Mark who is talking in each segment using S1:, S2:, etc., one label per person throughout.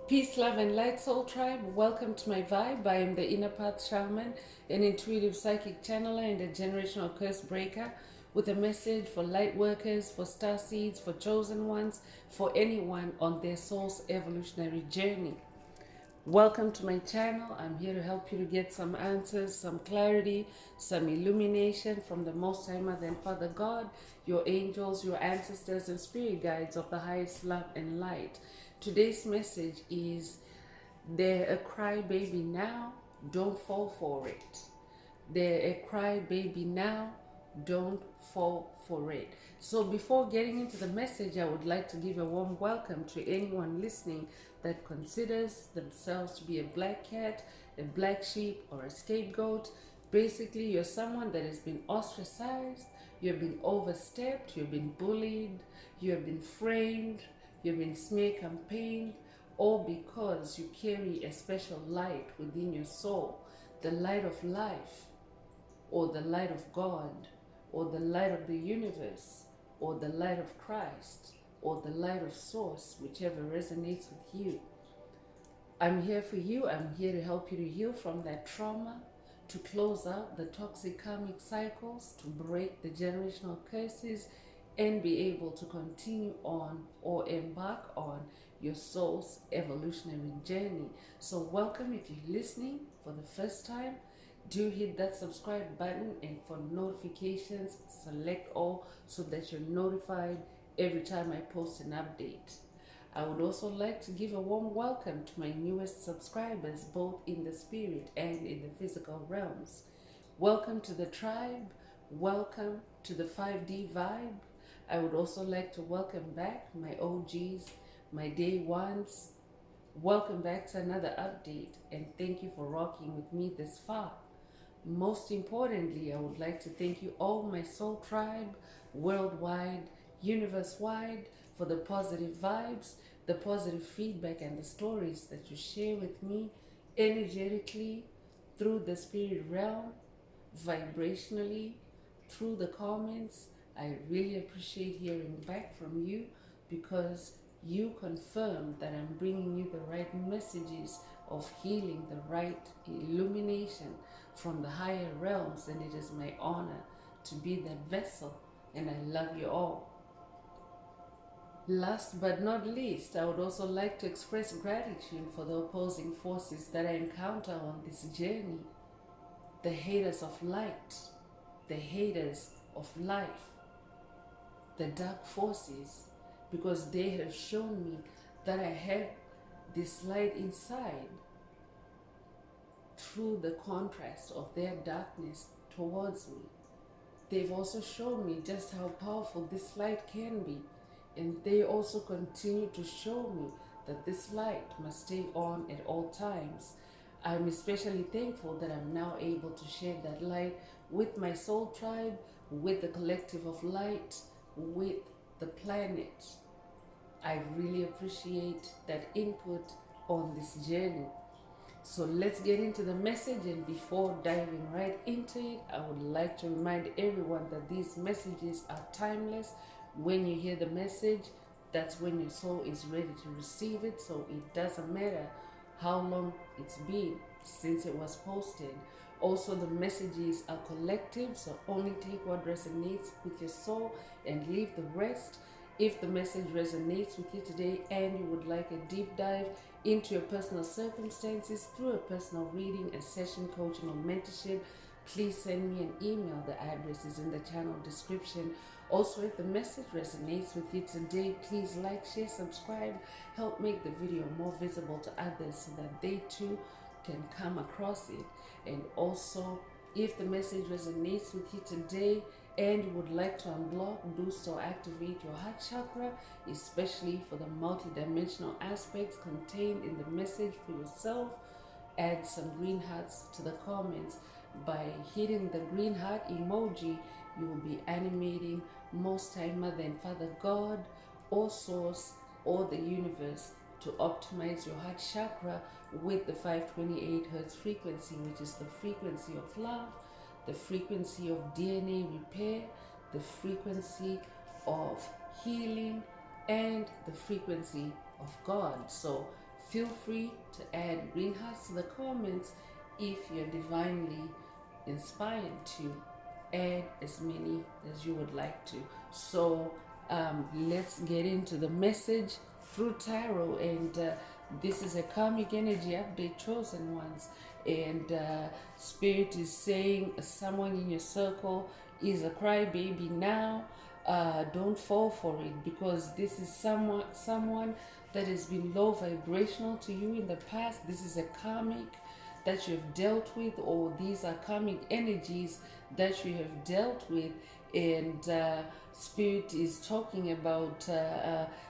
S1: Peace, love, and light, soul tribe. Welcome to my vibe. I am the Inner Path Shaman, an intuitive psychic channeler and a generational curse breaker with a message for light workers, for star seeds, for chosen ones, for anyone on their soul's evolutionary journey. Welcome to my channel. I'm here to help you to get some answers, some clarity, some illumination from the Most High Mother and Father God, your angels, your ancestors, and spirit guides of the highest love and light. Today's message is: they're a crybaby now, don't fall for it. They're a crybaby now, don't fall for it. So before getting into the message, I would like to give a warm welcome to anyone listening that considers themselves to be a black cat, a black sheep, or a scapegoat. Basically, you're someone that has been ostracized, you've been overstepped, you've been bullied, you've been framed, you've been smear campaigned, all because you carry a special light within your soul, the light of life, or the light of God, or the light of the universe, or the light of Christ, or the light of Source, whichever resonates with you. I'm here for you. I'm here to help you to heal from that trauma, to close out the toxic karmic cycles, to break the generational curses, and be able to continue on or embark on your soul's evolutionary journey. So welcome. If you're listening for the first time, do hit that subscribe button, and for notifications, select all so that you're notified every time I post an update. I would also like to give a warm welcome to my newest subscribers, both in the spirit and in the physical realms. Welcome to the tribe. Welcome to the 5D vibe. I would also like to welcome back my OGs, my day ones. Welcome back to another update, and thank you for rocking with me this far. Most importantly, I would like to thank you all, my soul tribe, worldwide, universe-wide, for the positive vibes, the positive feedback, and the stories that you share with me energetically, through the spirit realm, vibrationally, through the comments. I really appreciate hearing back from you, because you confirm that I'm bringing you the right messages of healing, the right illumination from the higher realms, and it is my honor to be that vessel, and I love you all. Last but not least, I would also like to express gratitude for the opposing forces that I encounter on this journey. The haters of light, the haters of life, the dark forces, because they have shown me that I have this light inside through the contrast of their darkness towards me. They've also shown me just how powerful this light can be, and they also continue to show me that this light must stay on at all times. I'm especially thankful that I'm now able to share that light with my soul tribe, with the collective of light, with the planet. I really appreciate that input on this journey. So let's get into the message, and before diving right into it, I would like to remind everyone that these messages are timeless. When you hear the message, that's when your soul is ready to receive it. So it doesn't matter how long it's been since it was posted. Also, the messages are collective, so only take what resonates with your soul and leave the rest. If the message resonates with you today and you would like a deep dive into your personal circumstances through a personal reading, a session, coaching, or mentorship, please send me an email. The address is in the channel description. Also, if the message resonates with you today, please like, share, subscribe, help make the video more visible to others so that they too can come across it. And also, if the message resonates with you today and you would like to unblock, boost, or activate your heart chakra, especially for the multidimensional aspects contained in the message for yourself, add some green hearts to the comments. By hitting the green heart emoji, you will be animating Most High Mother and Father God, or Source, or the universe to optimize your heart chakra with the 528 Hertz frequency, which is the frequency of love, the frequency of DNA repair, the frequency of healing, and the frequency of God. So feel free to add green hearts to the comments if you're divinely inspired to add as many as you would like to. So let's get into the message through tarot, and this is a karmic energy update, chosen ones, and spirit is saying someone in your circle is a crybaby now. Don't fall for it, because this is someone that has been low vibrational to you in the past. This is a karmic that you have dealt with, or these are karmic energies that you have dealt with, and spirit is talking about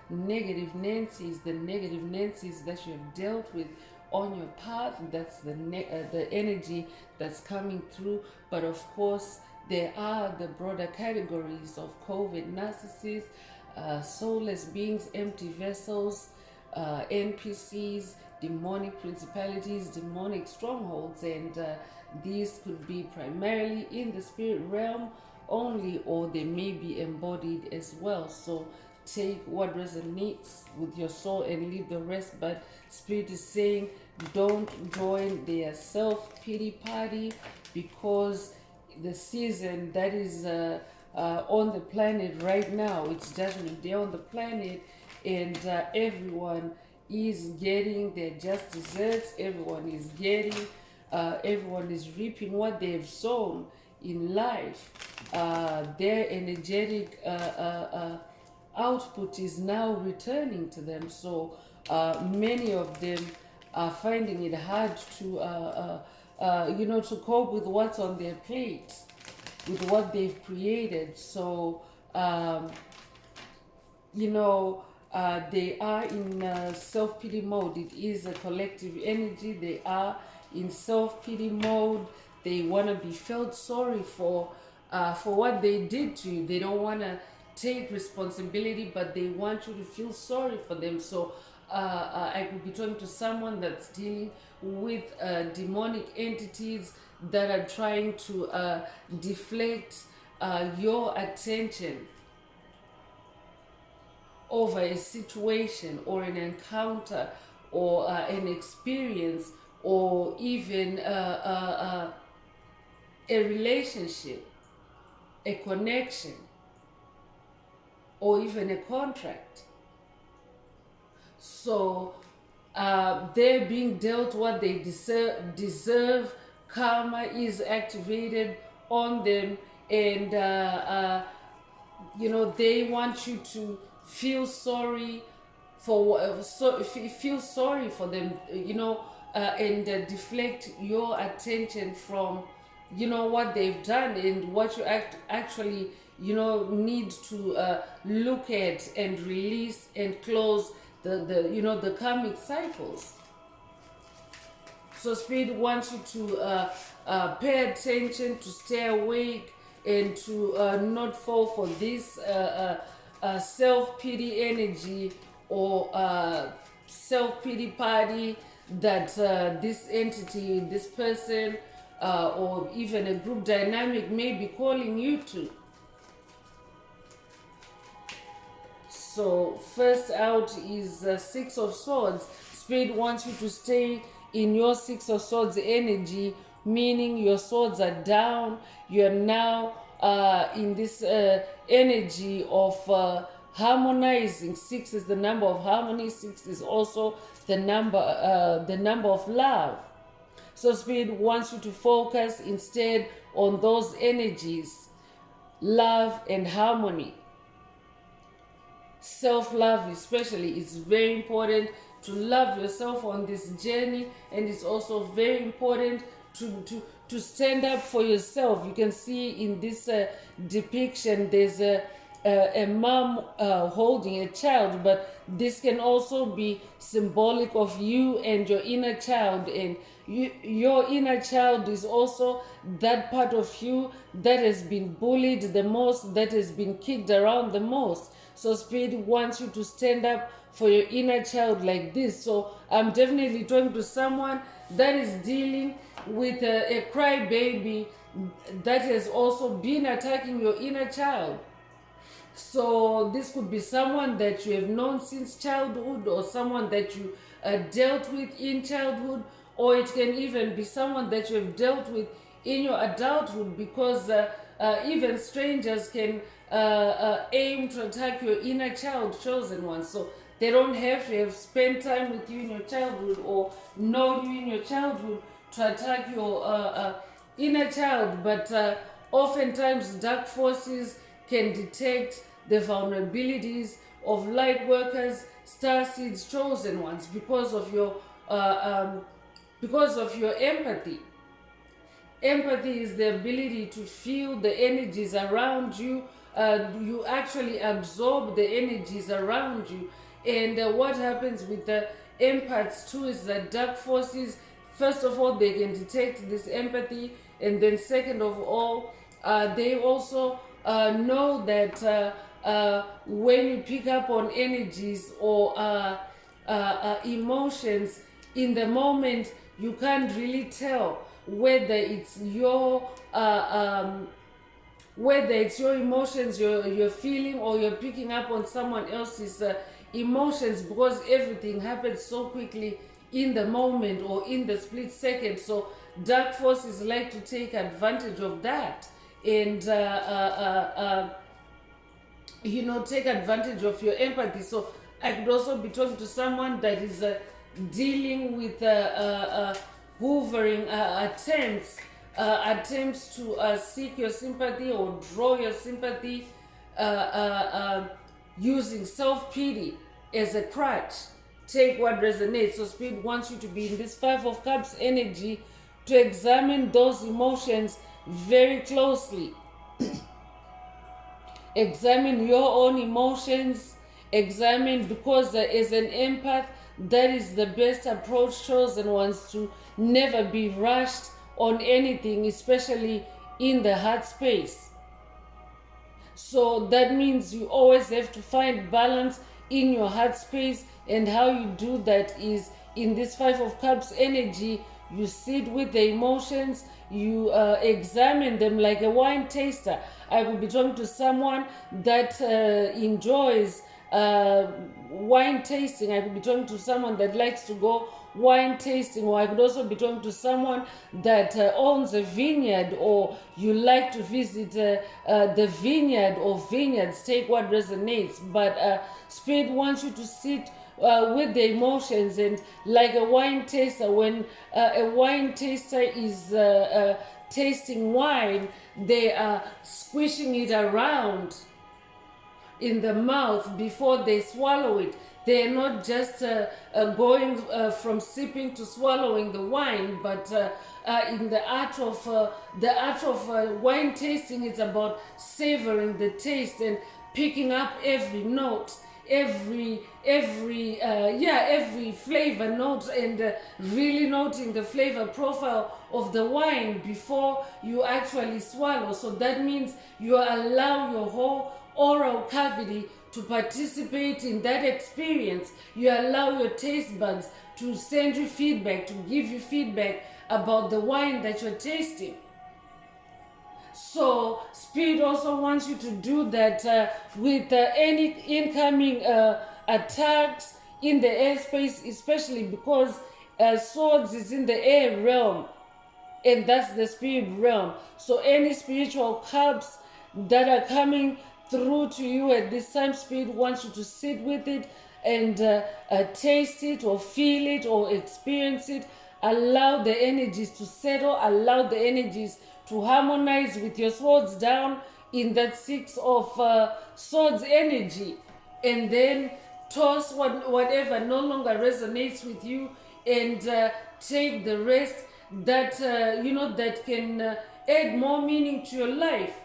S1: negative Nancy's, the negative Nancy's that you have dealt with on your path. That's the energy that's coming through. But of course, there are the broader categories of COVID narcissists, soulless beings, empty vessels, NPCs, demonic principalities, demonic strongholds, and these could be primarily in the spirit realm only, or they may be embodied as well. So take what resonates with your soul and leave the rest. But spirit is saying, don't join their self-pity party, because the season that is on the planet right now, it's judgment day on the planet, and everyone is getting their just desserts. Everyone is getting everyone is reaping what they've sown in life. Their energetic output is now returning to them. So many of them are finding it hard to to cope with what's on their plate, with what they've created. So they are in self-pity mode. It is a collective energy. They are in self-pity mode. They want to be felt sorry for what they did to you. They don't want to take responsibility, but they want you to feel sorry for them. So I could be talking to someone that's dealing with demonic entities that are trying to deflect your attention over a situation or an encounter or an experience, or even a relationship, a connection, or even a contract. So they're being dealt what they deserve. Karma is activated on them, and they want you to feel sorry for feel sorry for them, and deflect your attention from what they've done, and what you actually need to look at and release and close the karmic cycles. So spirit wants you to pay attention, to stay awake, and to not fall for this self-pity energy, or self-pity party that this entity, this person, or even a group dynamic may be calling you to. So first out is Six of Swords. Spirit wants you to stay in your Six of Swords energy, meaning your swords are down. You're now in this energy of harmonizing. Six is the number of harmony. Six is also the number of love. So spirit wants you to focus instead on those energies, love and harmony. Self-love especially is very important, to love yourself on this journey, and it's also very important to stand up for yourself. You can see in this depiction there's a mom holding a child, but this can also be symbolic of you and your inner child, and your inner child is also that part of you that has been bullied the most, that has been kicked around the most. So spirit wants you to stand up for your inner child like this. So I'm definitely talking to someone that is dealing with a crybaby that has also been attacking your inner child. So this could be someone that you have known since childhood, or someone that you dealt with in childhood, or it can even be someone that you have dealt with in your adulthood, because even strangers can aim to attack your inner child, chosen one. So they don't have to have spent time with you in your childhood or know you in your childhood to attack your inner child. But oftentimes dark forces can detect the vulnerabilities of light workers, star seeds, chosen ones, because of your empathy. Empathy is the ability to feel the energies around you. You actually absorb the energies around you. And what happens with the empaths too is that dark forces, first of all, they can detect this empathy. And then second of all, they also know that when you pick up on energies or emotions in the moment, you can't really tell whether it's your emotions you're feeling, or you're picking up on someone else's emotions, because everything happens so quickly in the moment or in the split second. So dark forces like to take advantage of that, and take advantage of your empathy. So I could also be talking to someone that is dealing with hoovering attempts to seek your sympathy or draw your sympathy, using self-pity as a crutch. Take what resonates. So Spirit wants you to be in this Five of Cups energy, to examine those emotions very closely. Examine your own emotions. Examine, because as an empath, that is the best approach, chosen ones, to never be rushed on anything, especially in the heart space. So that means you always have to find balance in your heart space, and how you do that is in this Five of Cups energy. You sit with the emotions, you examine them like a wine taster. I will be talking to someone that enjoys wine tasting. I could be talking to someone that likes to go wine tasting, or I could also be talking to someone that owns a vineyard, or you like to visit the vineyard or vineyards. Take what resonates. But Spirit wants you to sit with the emotions, and like a wine taster, when a wine taster is tasting wine, they are squishing it around in the mouth before they swallow it. They're not just going from sipping to swallowing the wine, but in the art of wine tasting, it's about savoring the taste and picking up every note, every flavor note, and really noting the flavor profile of the wine before you actually swallow. So that means you allow your whole oral cavity to participate in that experience. You allow your taste buds to send you feedback, to give you feedback about the wine that you're tasting. So Spirit also wants you to do that with any incoming attacks in the airspace, especially because swords is in the air realm, and that's the spirit realm. So any spiritual cups that are coming through to you at this time, Spirit wants you to sit with it and taste it, or feel it, or experience it. Allow the energies to settle, allow the energies to harmonize with your swords down in that Six of Swords energy, and then toss whatever no longer resonates with you, and take the rest that that can add more meaning to your life.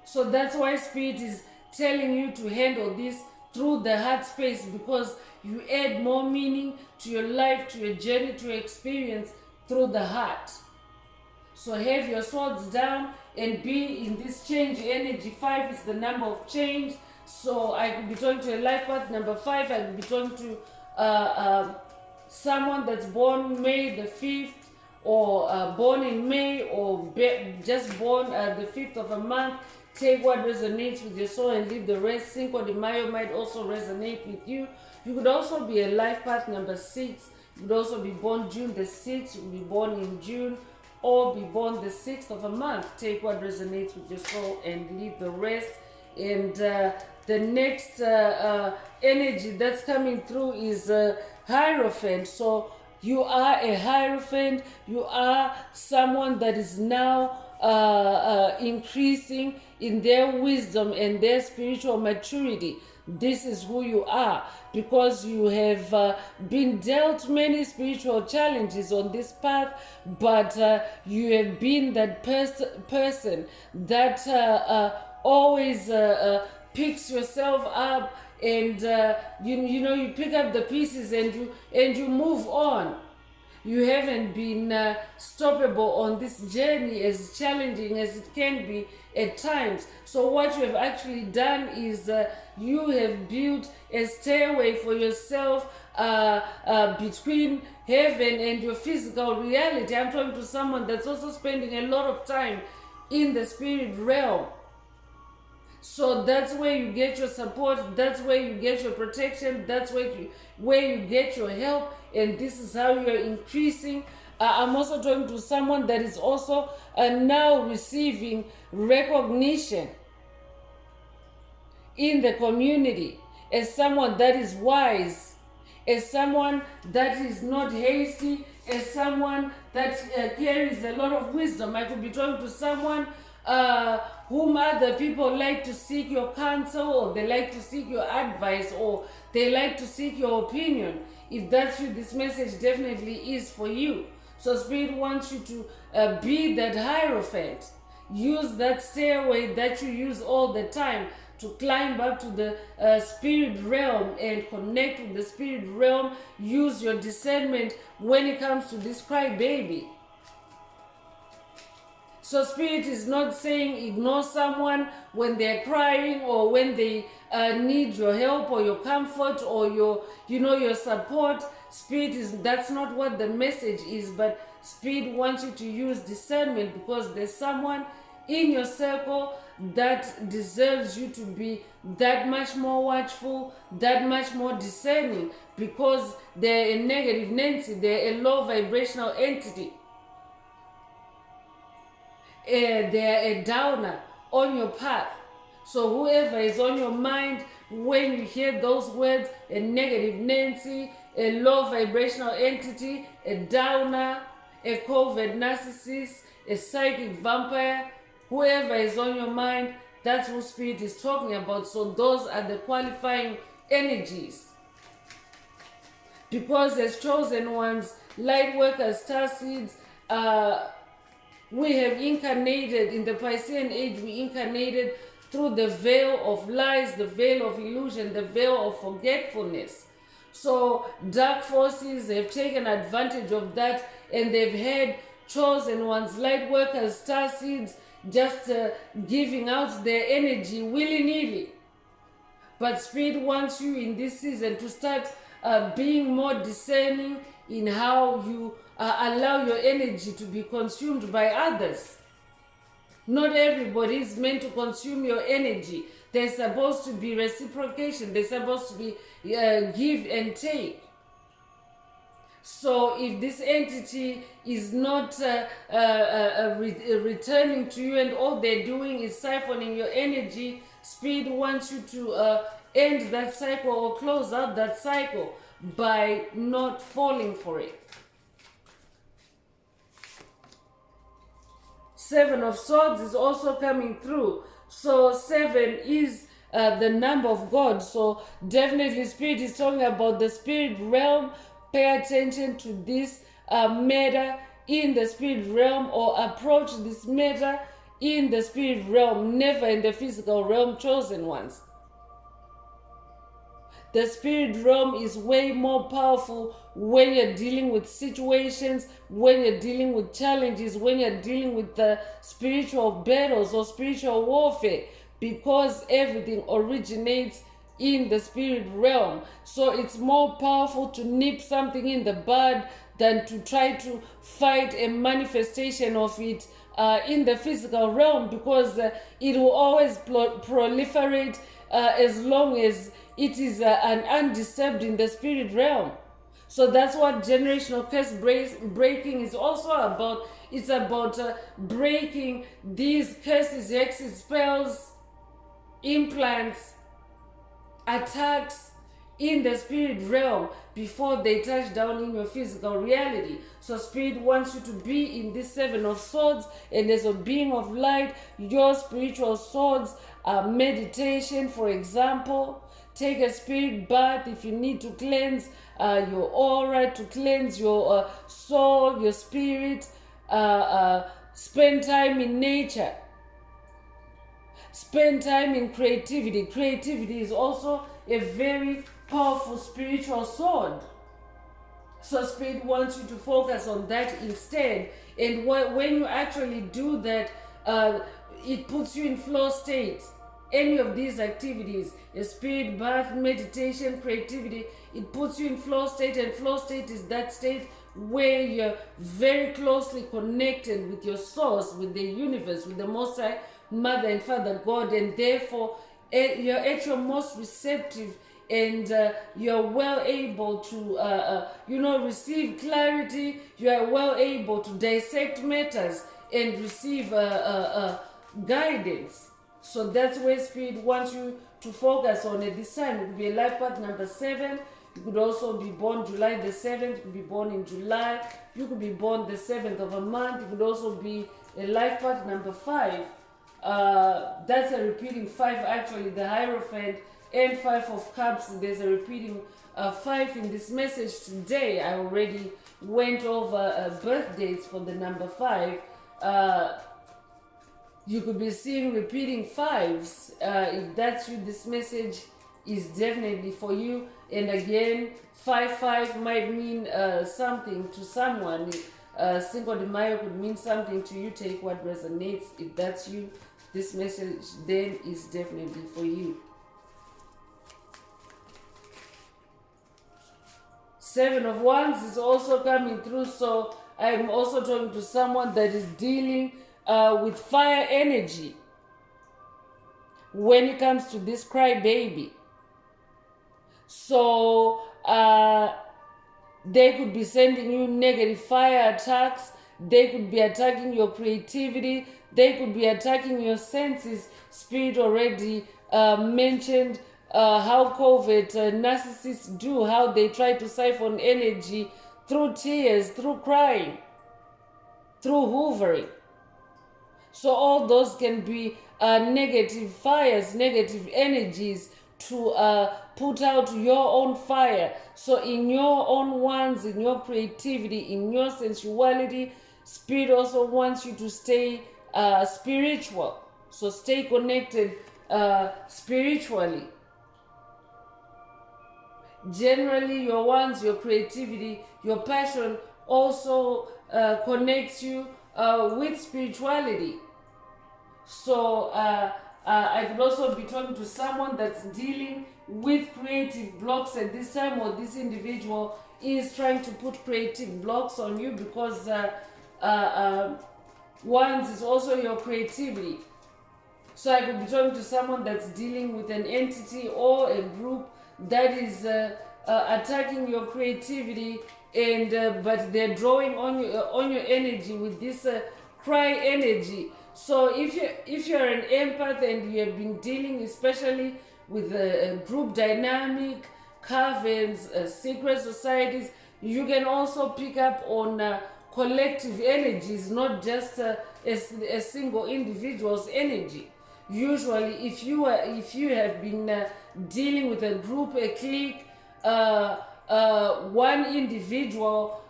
S1: So that's why Spirit is telling you to handle this through the heart space, because you add more meaning to your life, to your journey, to your experience through the heart. So have your swords down and be in this change energy. 5 is the number of change. So I could be talking to a life path number 5. I could be talking to someone that's born May the 5th or born in May, or just born the 5th of a month, take what resonates with your soul and leave the rest. Cinco de Mayo might also resonate with you. You could also be a life path number 6. You could also be born June the 6th. You could be born in June, or be born the 6th of a month. Take what resonates with your soul and leave the rest. And the next energy that's coming through is Hierophant. So you are a Hierophant. You are someone that is now increasing in their wisdom and their spiritual maturity. This is who you are, because you have been dealt many spiritual challenges on this path, but you have been that person that always picks yourself up, and you pick up the pieces and you move on. You haven't been stoppable on this journey, as challenging as it can be at times. So what you have actually done is you have built a stairway for yourself between heaven and your physical reality. I'm talking to someone that's also spending a lot of time in the spirit realm. So that's where you get your support, that's where you get your protection, that's where you get your help, and this is how you are increasing. I'm also talking to someone that is also now receiving recognition in the community as someone that is wise, as someone that is not hasty, as someone that carries a lot of wisdom. I could be talking to someone whom other people like to seek your counsel, or they like to seek your advice, or they like to seek your opinion. If that's you, this message definitely is for you. So Spirit wants you to be that Hierophant. Use that stairway that you use all the time to climb up to the spirit realm and connect with the spirit realm. Use your discernment when it comes to this crybaby. So Spirit is not saying ignore someone when they're crying, or when they need your help or your comfort or your support. That's not what the message is, but Spirit wants you to use discernment, because there's someone in your circle that deserves you to be that much more watchful, that much more discerning, because they're a negative Nancy, they're a low vibrational entity. They're a downer on your path. So whoever is on your mind when you hear those words, a negative Nancy, a low vibrational entity, a downer, a covert narcissist, a psychic vampire, whoever is on your mind, that's what Spirit is talking about. So those are the qualifying energies. Because as chosen ones, light workers, star seeds, we have incarnated in the Piscean age. We incarnated through the veil of lies, the veil of illusion, the veil of forgetfulness. So dark forces have taken advantage of that, and they've had chosen ones, light workers, star seeds, just giving out their energy willy-nilly. But Spirit wants you in this season to start being more discerning in how you allow your energy to be consumed by others. Not everybody is meant to consume your energy. There's supposed to be reciprocation. There's supposed to be give and take. So if this entity is not returning to you, and all they're doing is siphoning your energy, Spirit wants you to end that cycle or close out that cycle by not falling for it. 7 of Swords is also coming through. So 7 is the number of God. So definitely Spirit is talking about the spirit realm. Pay attention to this matter in the spirit realm, or approach this matter in the spirit realm, never in the physical realm, chosen ones. The spirit realm is way more powerful when you're dealing with situations, when you're dealing with challenges, when you're dealing with the spiritual battles or spiritual warfare, because everything originates in the spirit realm. So it's more powerful to nip something in the bud than to try to fight a manifestation of it in the physical realm, because it will always proliferate as long as it is undisturbed in the spirit realm. So that's what generational curse breaking is also about. It's about breaking these curses, hexes, spells, implants, attacks in the spirit realm before they touch down in your physical reality. So spirit wants you to be in this Seven of Swords, and as a being of light, your spiritual swords are meditation, for example. Take a spirit bath if you need to cleanse your aura, to cleanse your soul, your spirit. Spend time in nature. Spend time in creativity. Creativity is also a very powerful spiritual sword. So spirit wants you to focus on that instead. And when you actually do that, it puts you in flow state. Any of these activities, a spirit bath, meditation, creativity, it puts you in flow state. And flow state is that state where you're very closely connected with your source, with the universe, with the Most High Mother and Father God, and therefore you're at your most receptive, and you're well able to receive clarity. You are well able to dissect matters and receive guidance. So that's where spirit wants you to focus on at this time. It could be a life path number 7. You could also be born July the 7th. You could be born in July. You could be born the 7th of a month. It could also be a life path number 5. That's a repeating 5, actually, the Hierophant and 5 of Cups. There's a repeating 5 in this message today. I already went over birth dates for the number 5. You could be seeing repeating 5s. If that's you, this message is definitely for you. And again, 5-5 might mean something to someone. Cinco de Mayo could mean something to you. Take what resonates. If that's you, this message then is definitely for you. 7 of Wands is also coming through. So I'm also talking to someone that is dealing with fire energy when it comes to this crybaby. So they could be sending you negative fire attacks. They could be attacking your creativity. They could be attacking your senses. Spirit already mentioned how covert narcissists do, how they try to siphon energy through tears, through crying, through hoovering. So all those can be negative fires, negative energies to put out your own fire. So in your own ones, in your creativity, in your sensuality, spirit also wants you to stay spiritual. So stay connected spiritually. Generally, your ones, your creativity, your passion also connects you with spirituality. So I could also be talking to someone that's dealing with creative blocks at this time, or this individual is trying to put creative blocks on you, because ones is also your creativity. So I could be talking to someone that's dealing with an entity or a group that is attacking your creativity, and but they're drawing on your energy with this cry energy. So if you're an empath and you have been dealing especially with a group dynamic, covens, secret societies, you can also pick up on collective energies, not just a single individual's energy. Usually, if you have been dealing with a group, a clique, one individual,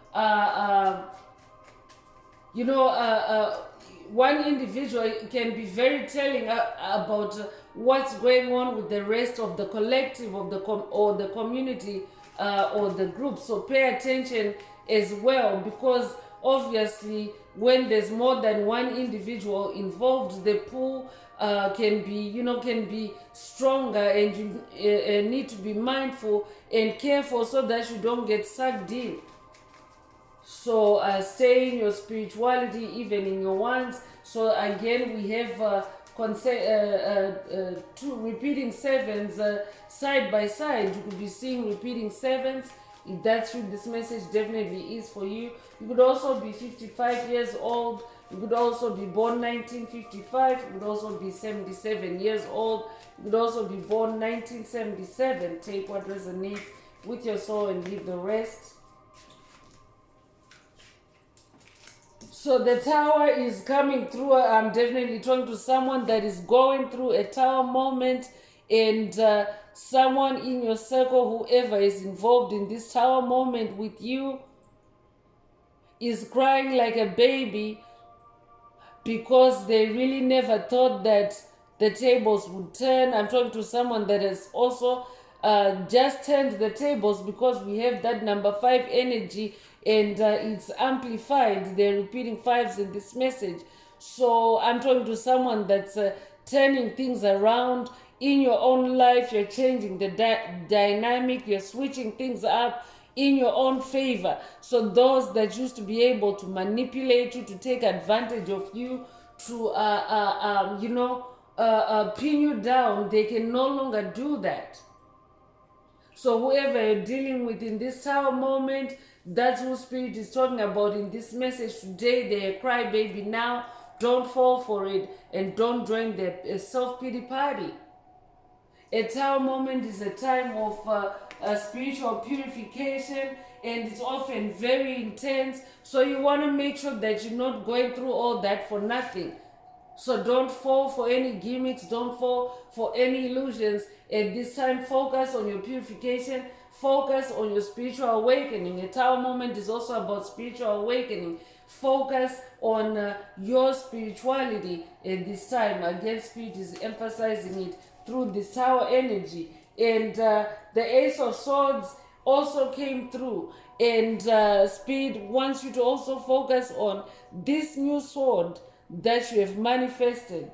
S1: one individual can be very telling about what's going on with the rest of the collective of or the community or the group. So pay attention as well, because obviously when there's more than one individual involved, the pool can be stronger, and you need to be mindful and careful so that you don't get sucked in. So stay in your spirituality, even in your ones. So again, we have two repeating sevens side by side. You could be seeing repeating sevens. If that's what this message definitely is for you. You could also be 55 years old. You could also be born 1955. You could also be 77 years old. You could also be born 1977. Take what resonates with your soul and leave the rest. So the tower is coming through. I'm definitely talking to someone that is going through a tower moment, and someone in your circle, whoever is involved in this tower moment with you, is crying like a baby because they really never thought that the tables would turn. I'm talking to someone that has also just turned the tables, because we have that number 5 energy, and it's amplified. They're repeating fives in this message. So I'm talking to someone that's turning things around in your own life. You're changing the dynamic. You're switching things up in your own favor. So those that used to be able to manipulate you, to take advantage of you, to pin you down, they can no longer do that. So whoever you're dealing with in this tower moment, that's who Spirit is talking about in this message today. They're a crybaby now. Don't fall for it, and don't join the self-pity party. A tower moment is a time of spiritual purification, and it's often very intense. So you want to make sure that you're not going through all that for nothing. So don't fall for any gimmicks, don't fall for any illusions. At this time, focus on your purification, focus on your spiritual awakening. A tower moment is also about spiritual awakening. Focus on your spirituality at this time. Again, Spirit is emphasizing it through this tower energy. And the Ace of Swords also came through. And Spirit wants you to also focus on this new sword that you have manifested.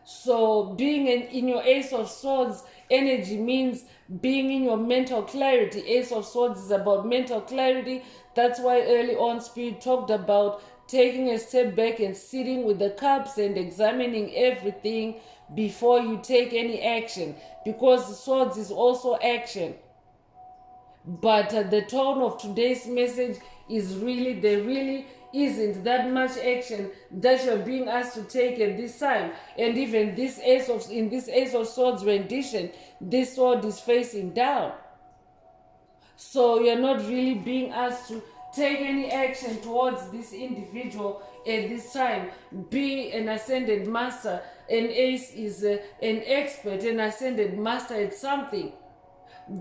S1: So being in your Ace of Swords energy means being in your mental clarity. Ace of Swords is about mental clarity. That's why early on Spirit talked about taking a step back and sitting with the cups and examining everything before you take any action, because the swords is also action. But the tone of today's message is really, there really isn't that much action that you're being asked to take at this time. And even in this Ace of Swords rendition, this sword is facing down. So you're not really being asked to take any action towards this individual at this time. Be an ascended master. An ace is an expert, an ascended master at something.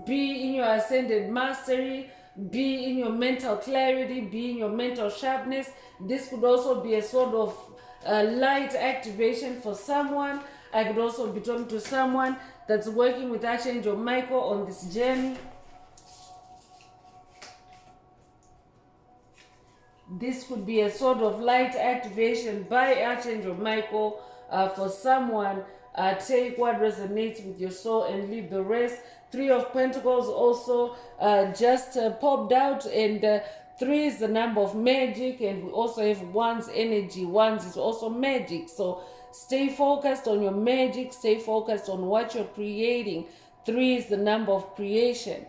S1: Be in your ascended mastery, be in your mental clarity, be in your mental sharpness. This could also be a sort of light activation for someone. I could also be talking to someone that's working with Archangel Michael on this journey. This could be a sort of light activation by Archangel Michael for someone. Take what resonates with your soul and leave the rest. 3 of Pentacles also just popped out, and 3 is the number of magic, and we also have Wands energy. Wands is also magic. So stay focused on your magic, stay focused on what you're creating. 3 is the number of creation.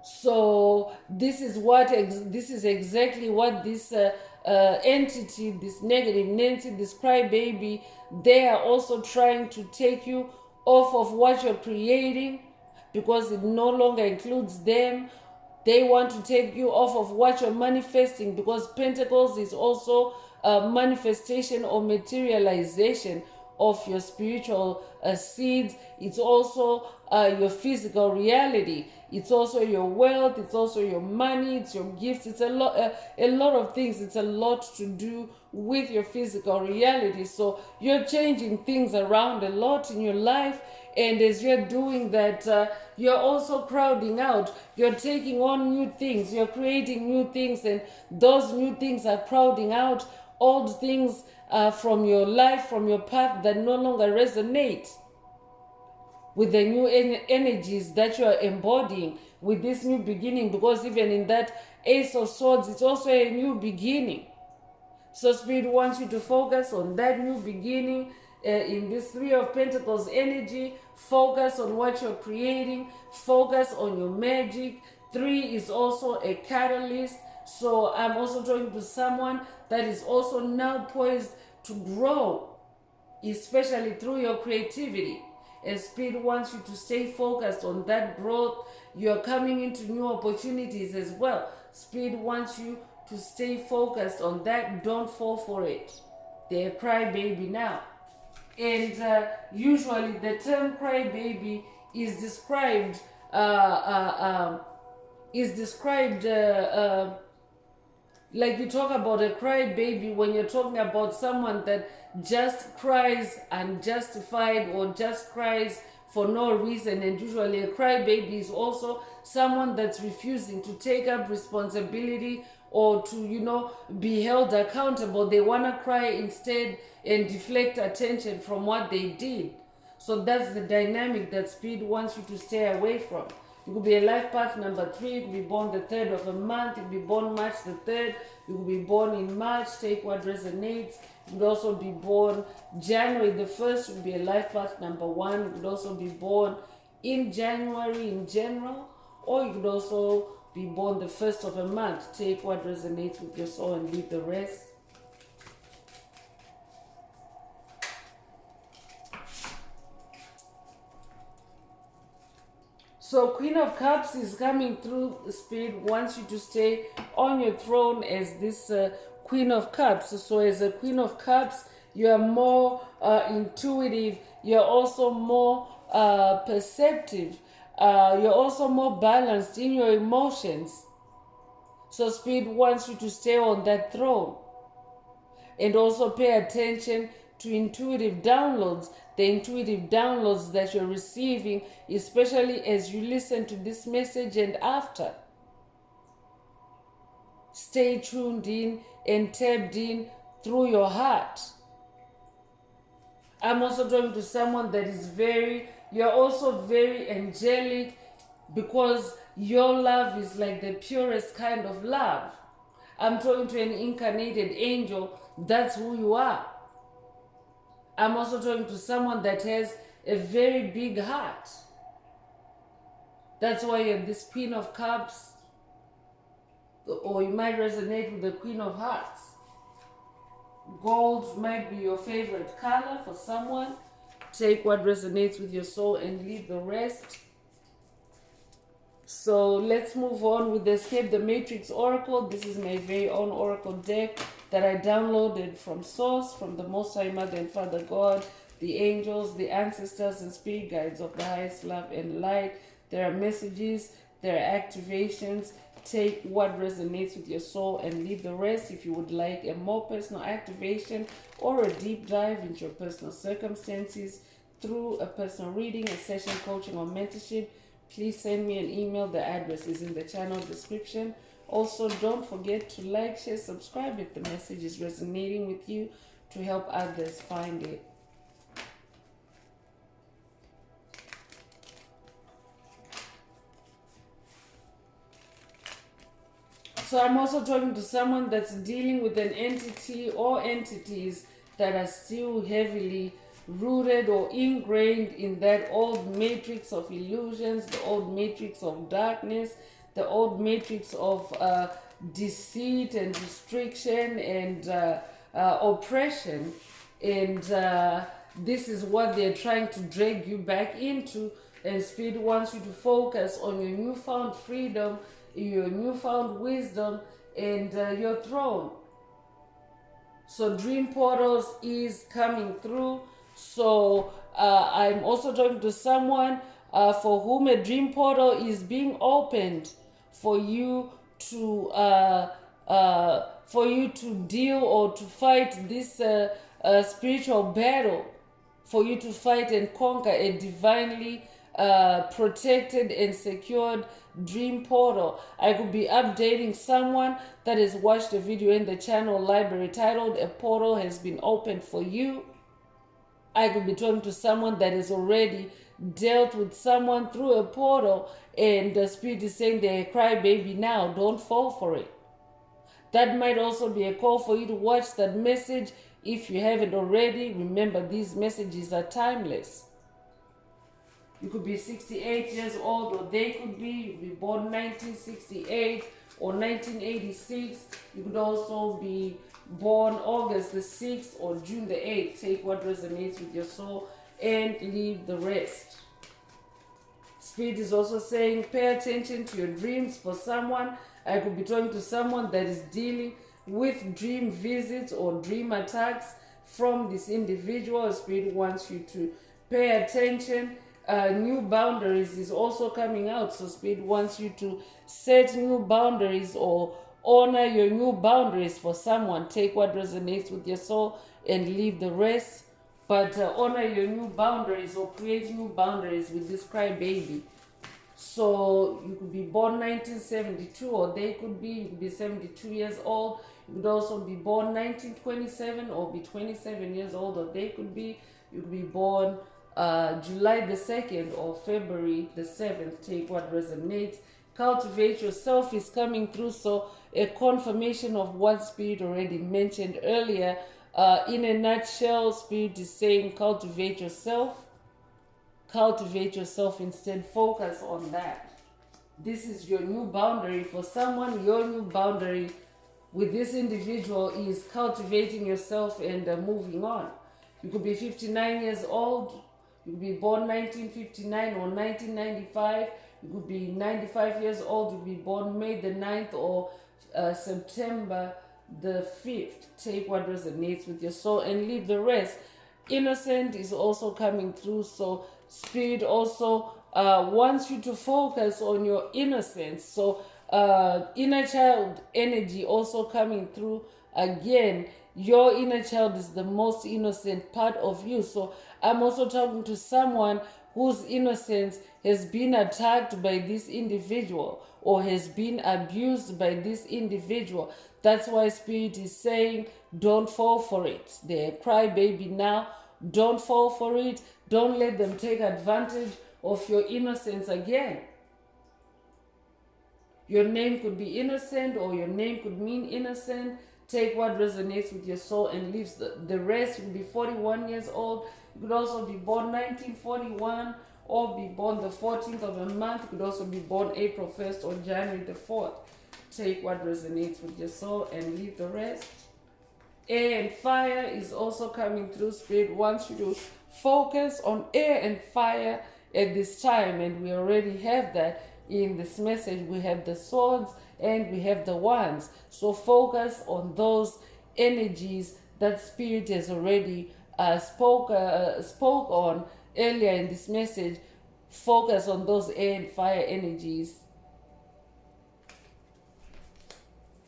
S1: So this is exactly what this entity, this negative Nancy, this crybaby, they are also trying to take you off of what you're creating, because it no longer includes them. They want to take you off of what you're manifesting, because Pentacles is also a manifestation or materialization of your spiritual seeds. It's also your physical reality. It's also your wealth. It's also your money. It's your gifts. It's a lot of things. It's a lot to do with your physical reality. So you're changing things around a lot in your life, and as you're doing that, you're also crowding out. You're taking on new things. You're creating new things, and those new things are crowding out old things from your life, from your path, that no longer resonate with the new energies that you are embodying. with this new beginning, because even in that Ace of Swords, it's also a new beginning. So Spirit wants you to focus on that new beginning. In this Three of Pentacles energy, focus on what you're creating, focus on your magic. 3 is also a catalyst. So I'm also talking to someone that is also now poised to grow, especially through your creativity. And Spirit wants you to stay focused on that growth. You're coming into new opportunities as well. Spirit wants you to stay focused on that. Don't fall for it. They're crybaby now. And usually the term crybaby is described like you talk about a crybaby when you're talking about someone that just cries unjustified or just cries for no reason. And usually a crybaby is also someone that's refusing to take up responsibility or to, be held accountable. They want to cry instead and deflect attention from what they did. So that's the dynamic that Spirit wants you to stay away from. You could be a life path number 3. You could be born the 3rd of a month. You could be born March the 3rd. You could be born in March. Take what resonates. You could also be born January the 1st. You could be a life path number 1. You could also be born in January in general. Or you could also be born the 1st of a month. Take what resonates with your soul and leave the rest. So Queen of Cups is coming through. Spirit wants you to stay on your throne as this Queen of Cups. So as a Queen of Cups, you are more intuitive. You're also more perceptive. You're also more balanced in your emotions. So Spirit wants you to stay on that throne. And also pay attention to intuitive downloads, the intuitive downloads that you're receiving, especially as you listen to this message and after. Stay tuned in and tapped in through your heart. I'm also talking to someone that is you're also very angelic, because your love is like the purest kind of love. I'm talking to an incarnated angel. That's who you are. I'm also talking to someone that has a very big heart. That's why you're this Queen of Cups, or you might resonate with the Queen of Hearts. Gold might be your favorite color for someone. Take what resonates with your soul and leave the rest. So let's move on with the Escape the Matrix Oracle. This is my very own Oracle deck that I downloaded from Source, from the Most High Mother and Father God, the angels, the ancestors, and spirit guides of the highest love and light. There are messages, there are activations. Take what resonates with your soul and leave the rest. If you would like a more personal activation or a deep dive into your personal circumstances through a personal reading, a session, coaching, or mentorship, please send me an email. The address is in the channel description. Also, don't forget to like, share, subscribe if the message is resonating with you, to help others find it. So I'm also talking to someone that's dealing with an entity or entities that are still heavily rooted or ingrained in that old matrix of illusions, the old matrix of darkness, the old matrix of deceit and restriction and oppression. And this is what they're trying to drag you back into. And Spirit wants you to focus on your newfound freedom, your newfound wisdom, and your throne. So Dream Portals is coming through. So I'm also talking to someone for whom a dream portal is being opened for you to deal or to fight this spiritual battle, for you to fight and conquer a divinely protected and secured dream portal. I could be updating someone that has watched a video in the channel library titled "A Portal Has Been Opened for You." I could be talking to someone that has already dealt with someone through a portal, and the spirit is saying they're a crybaby now. Don't fall for it. That might also be a call for you to watch that message. If you haven't already, remember these messages are timeless. You could be 68 years old, or they could be born 1968 or 1986. You could also be born August the 6th or June the 8th. Take what resonates with your soul and leave the rest. Spirit is also saying pay attention to your dreams for someone. I could be talking to someone that is dealing with dream visits or dream attacks from this individual. Spirit wants you to pay attention. New boundaries is also coming out. So Spirit wants you to set new boundaries or honor your new boundaries for someone. Take what resonates with your soul and leave the rest. But honor your new boundaries or create new boundaries with this crybaby. So you could be born 1972, or they could be, you could be 72 years old. You could also be born 1927 or be 27 years old, or they could be, you could be born July the 2nd or February the 7th. Take what resonates. Cultivate yourself is coming through. So a confirmation of what Spirit already mentioned earlier. In a nutshell, Spirit is saying cultivate yourself. Cultivate yourself instead. Focus on that. This is your new boundary for someone. Your new boundary with this individual is cultivating yourself and moving on. You could be 59 years old. You could be born 1959 or 1995. You could be 95 years old. You could be born May the 9th or September the 5th. Take what resonates with your soul and leave the rest. Innocent is also coming through. So Spirit also wants you to focus on your innocence. So inner child energy also coming through again. Your inner child is the most innocent part of you. So I'm also talking to someone whose innocence has been attacked by this individual or has been abused by this individual. That's why Spirit is saying don't fall for it. They're a crybaby now. Don't fall for it. Don't let them take advantage of your innocence again. Your name could be innocent, or your name could mean innocent. Take what resonates with your soul and leaves the rest. You could be 41 years old. You could also be born 1941 or be born the 14th of a month. You could also be born April 1st or January the 4th. Take what resonates with your soul and leave the rest. Air and fire is also coming through. Spirit wants you to focus on air and fire at this time, and we already have that in this message. We have the swords and we have the wands. So focus on those energies that Spirit has already spoke on earlier in this message. Focus on those air and fire energies.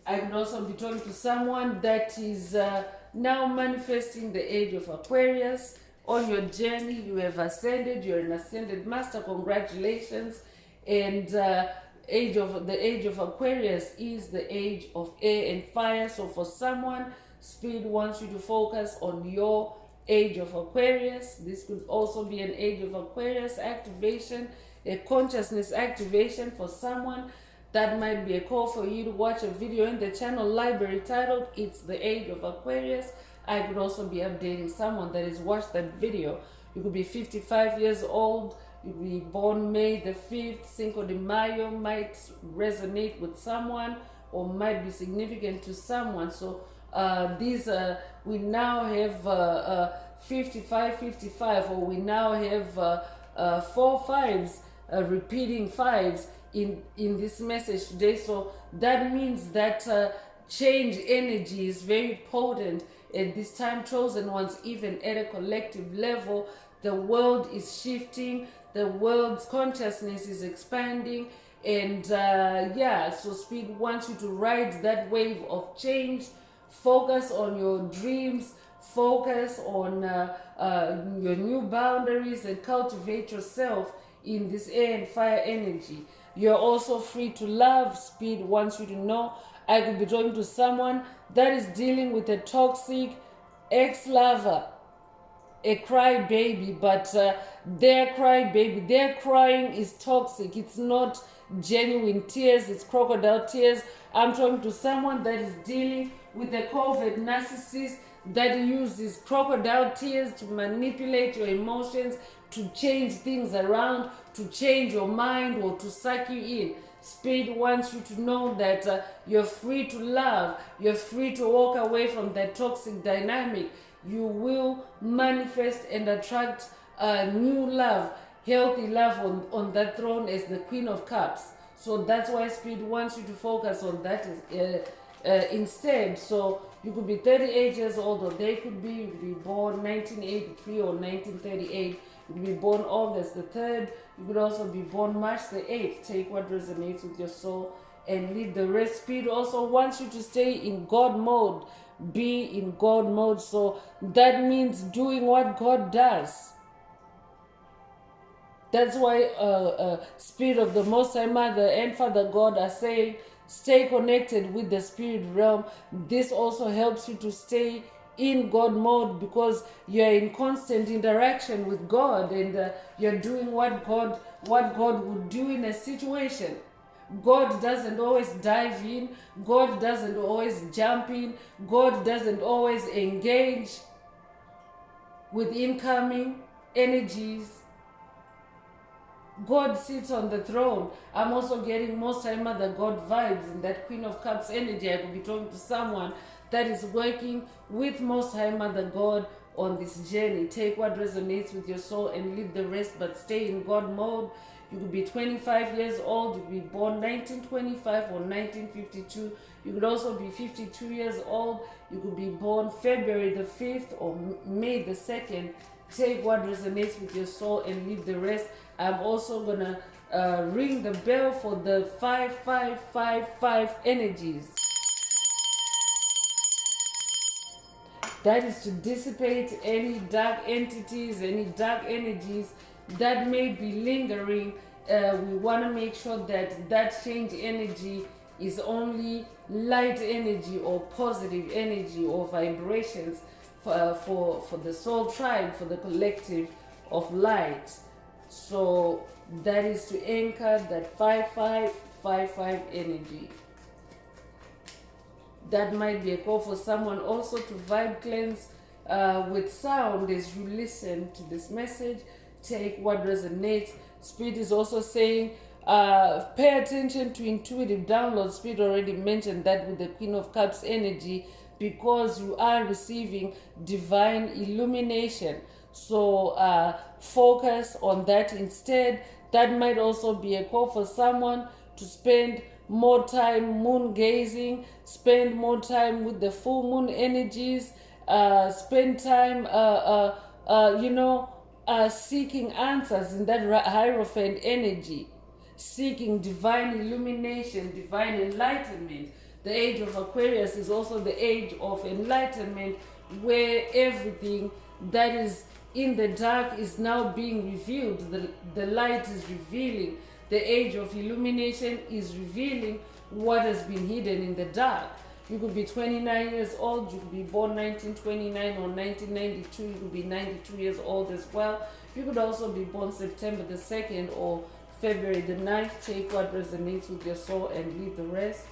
S1: I can also be talking to someone that is now manifesting the age of Aquarius. On your journey, you have ascended. You're an ascended master. Congratulations. And the age of Aquarius is the age of air and fire. So for someone, Spirit wants you to focus on your age of Aquarius. This could also be an age of Aquarius activation, a consciousness activation for someone. That might be a call for you to watch a video in the channel library titled It's the Age of Aquarius. I could also be updating someone that has watched that video. You could be 55 years old. You could be born May the 5th. Cinco de Mayo might resonate with someone or might be significant to someone. So we now have 55, or we now have 4 fives, repeating fives in this message today. So that means that change energy is very potent at this time, chosen ones. Even at a collective level, the world is shifting, the world's consciousness is expanding, and so Spirit wants you to ride that wave of change. Focus on your dreams, focus on your new boundaries, and cultivate yourself in this air and fire energy. You're also free to love. Spirit wants you to know. I could be talking to someone that is dealing with a toxic ex-lover. a cry baby, but their cry baby, their crying is toxic. It's not genuine tears, it's crocodile tears. I'm talking to someone that is dealing with a COVID narcissist that uses crocodile tears to manipulate your emotions, to change things around, to change your mind, or to suck you in. Spirit wants you to know that you're free to love, you're free to walk away from that toxic dynamic. You will manifest and attract new love, healthy love on that throne as the Queen of Cups. So that's why Spirit wants you to focus on that instead. So you could be 38 years old, or they could be, you could be born 1983 or 1938. You could be born August the 3rd. You could also be born March the 8th. Take what resonates with your soul and leave the rest. Spirit also wants you to stay in God mode. Be in God mode. So that means doing what God does. That's why Spirit of the Most High Mother and Father God are saying, stay connected with the spirit realm. This also helps you to stay in God mode, because you're in constant interaction with God, and you're doing what God would do in a situation. God doesn't always dive in. God doesn't always jump in. God doesn't always engage with incoming energies. God sits on the throne. I'm also getting Most High Mother God vibes in that Queen of Cups energy. I could be talking to someone that is working with Most High Mother God on this journey. Take what resonates with your soul and leave the rest, but stay in God mode. You could be 25 years old. You could be born 1925 or 1952. You could also be 52 years old. You could be born February the 5th or May the 2nd. Take what resonates with your soul and leave the rest. I'm also gonna ring the bell for the 5555 energies. That is to dissipate any dark entities, any dark energies that may be lingering. We want to make sure that that change energy is only light energy or positive energy or vibrations for the soul tribe, for the collective of light. So that is to anchor that 5555 energy. That might be a call for someone also to vibe cleanse with sound as you listen to this message. Take what resonates. Spirit is also saying pay attention to intuitive downloads. Spirit already mentioned that with the Queen of Cups energy, because you are receiving divine illumination. So focus on that instead. That might also be a call for someone to spend more time moon gazing, spend more time with the full moon energies, spend time seeking answers in that Hierophant energy, seeking divine illumination, divine enlightenment. The age of Aquarius is also the age of enlightenment, where everything that is in the dark is now being revealed. The light is revealing. The age of illumination is revealing what has been hidden in the dark. You could be 29 years old. You could be born 1929 or 1992. You could be 92 years old as well. You could also be born September the 2nd or February the 9th. Take what resonates with your soul and leave the rest.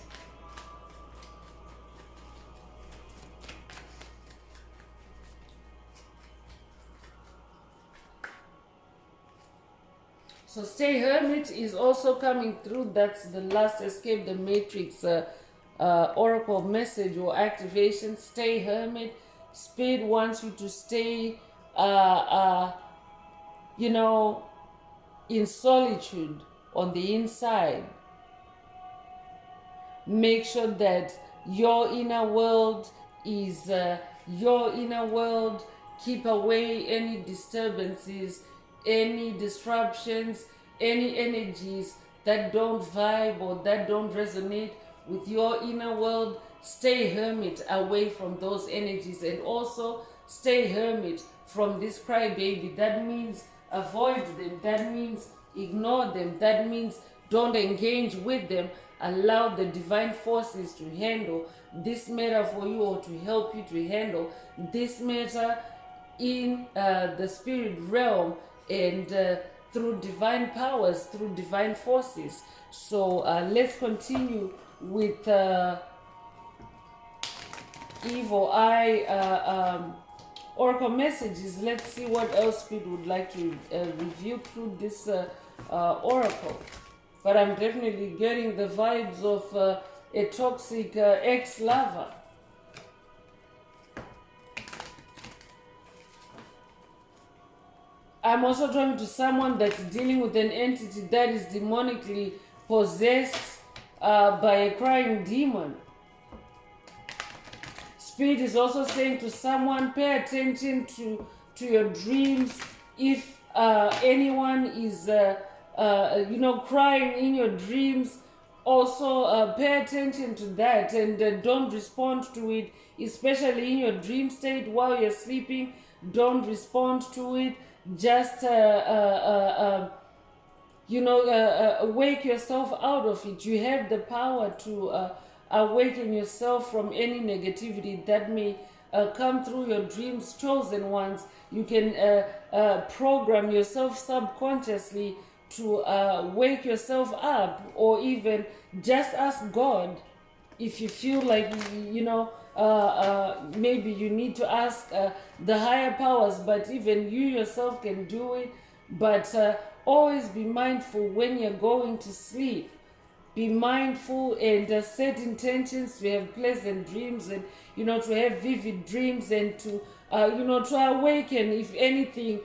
S1: So Stay Hermit is also coming through. That's the last Escape the Matrix oracle message or activation. Stay Hermit. Spirit wants you to stay, in solitude on the inside. Make sure that your inner world is your inner world. Keep away any disturbances, any disruptions, any energies that don't vibe or that don't resonate with your inner world. Stay hermit away from those energies, and also stay hermit from this crybaby. That means avoid them. That means ignore them. That means don't engage with them. Allow the divine forces to handle this matter for you, or to help you to handle this matter in the spirit realm, and through divine powers, through divine forces. So let's continue with evil eye oracle messages. Let's see what else Spirit would like to review through this oracle. But I'm definitely getting the vibes of a toxic ex-lover. I'm also talking to someone that's dealing with an entity that is demonically possessed by a crying demon. Spirit is also saying to someone, pay attention to your dreams. If anyone is, crying in your dreams, also pay attention to that, and don't respond to it, especially in your dream state while you're sleeping. Don't respond to it. Just wake yourself out of it. You have the power to awaken yourself from any negativity that may come through your dreams, chosen ones. You can program yourself subconsciously to wake yourself up, or even just ask God if you feel like maybe you need to ask the higher powers, but even you yourself can do it. But always be mindful when you're going to sleep. Be mindful and set intentions to have pleasant dreams, and to have vivid dreams, and to to awaken if anything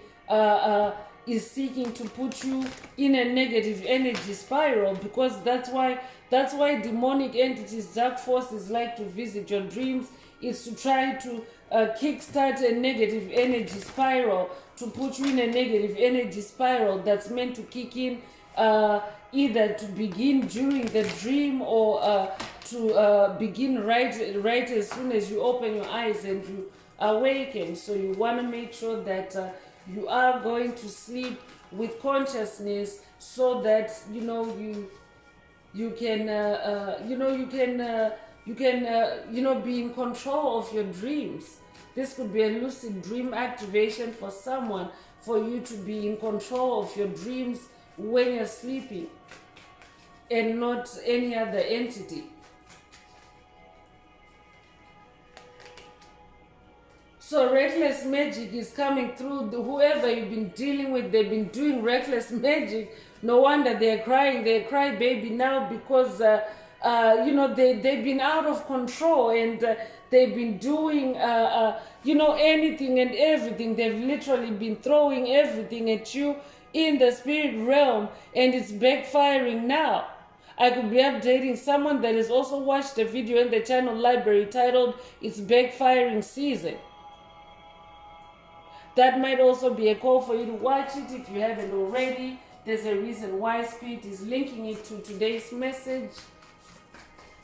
S1: is seeking to put you in a negative energy spiral, because that's why demonic entities, dark forces like to visit your dreams, is to try to kickstart a negative energy spiral, to put you in a negative energy spiral that's meant to kick in either to begin during the dream, or to begin right as soon as you open your eyes and you awaken. So you want to make sure that you are going to sleep with consciousness, so that you can be in control of your dreams. This could be a lucid dream activation for someone, for you to be in control of your dreams when you're sleeping, and not any other entity. So reckless magic is coming through. Whoever you've been dealing with, they've been doing reckless magic. No wonder they're crying. They're cry baby now, because they've been out of control, and they've been doing anything and everything. They've literally been throwing everything at you in the spirit realm, and it's backfiring now. I could be updating someone that has also watched a video in the channel library titled "It's Backfiring Season." That might also be a call for you to watch it if you haven't already. There's a reason why Spirit is linking it to today's message.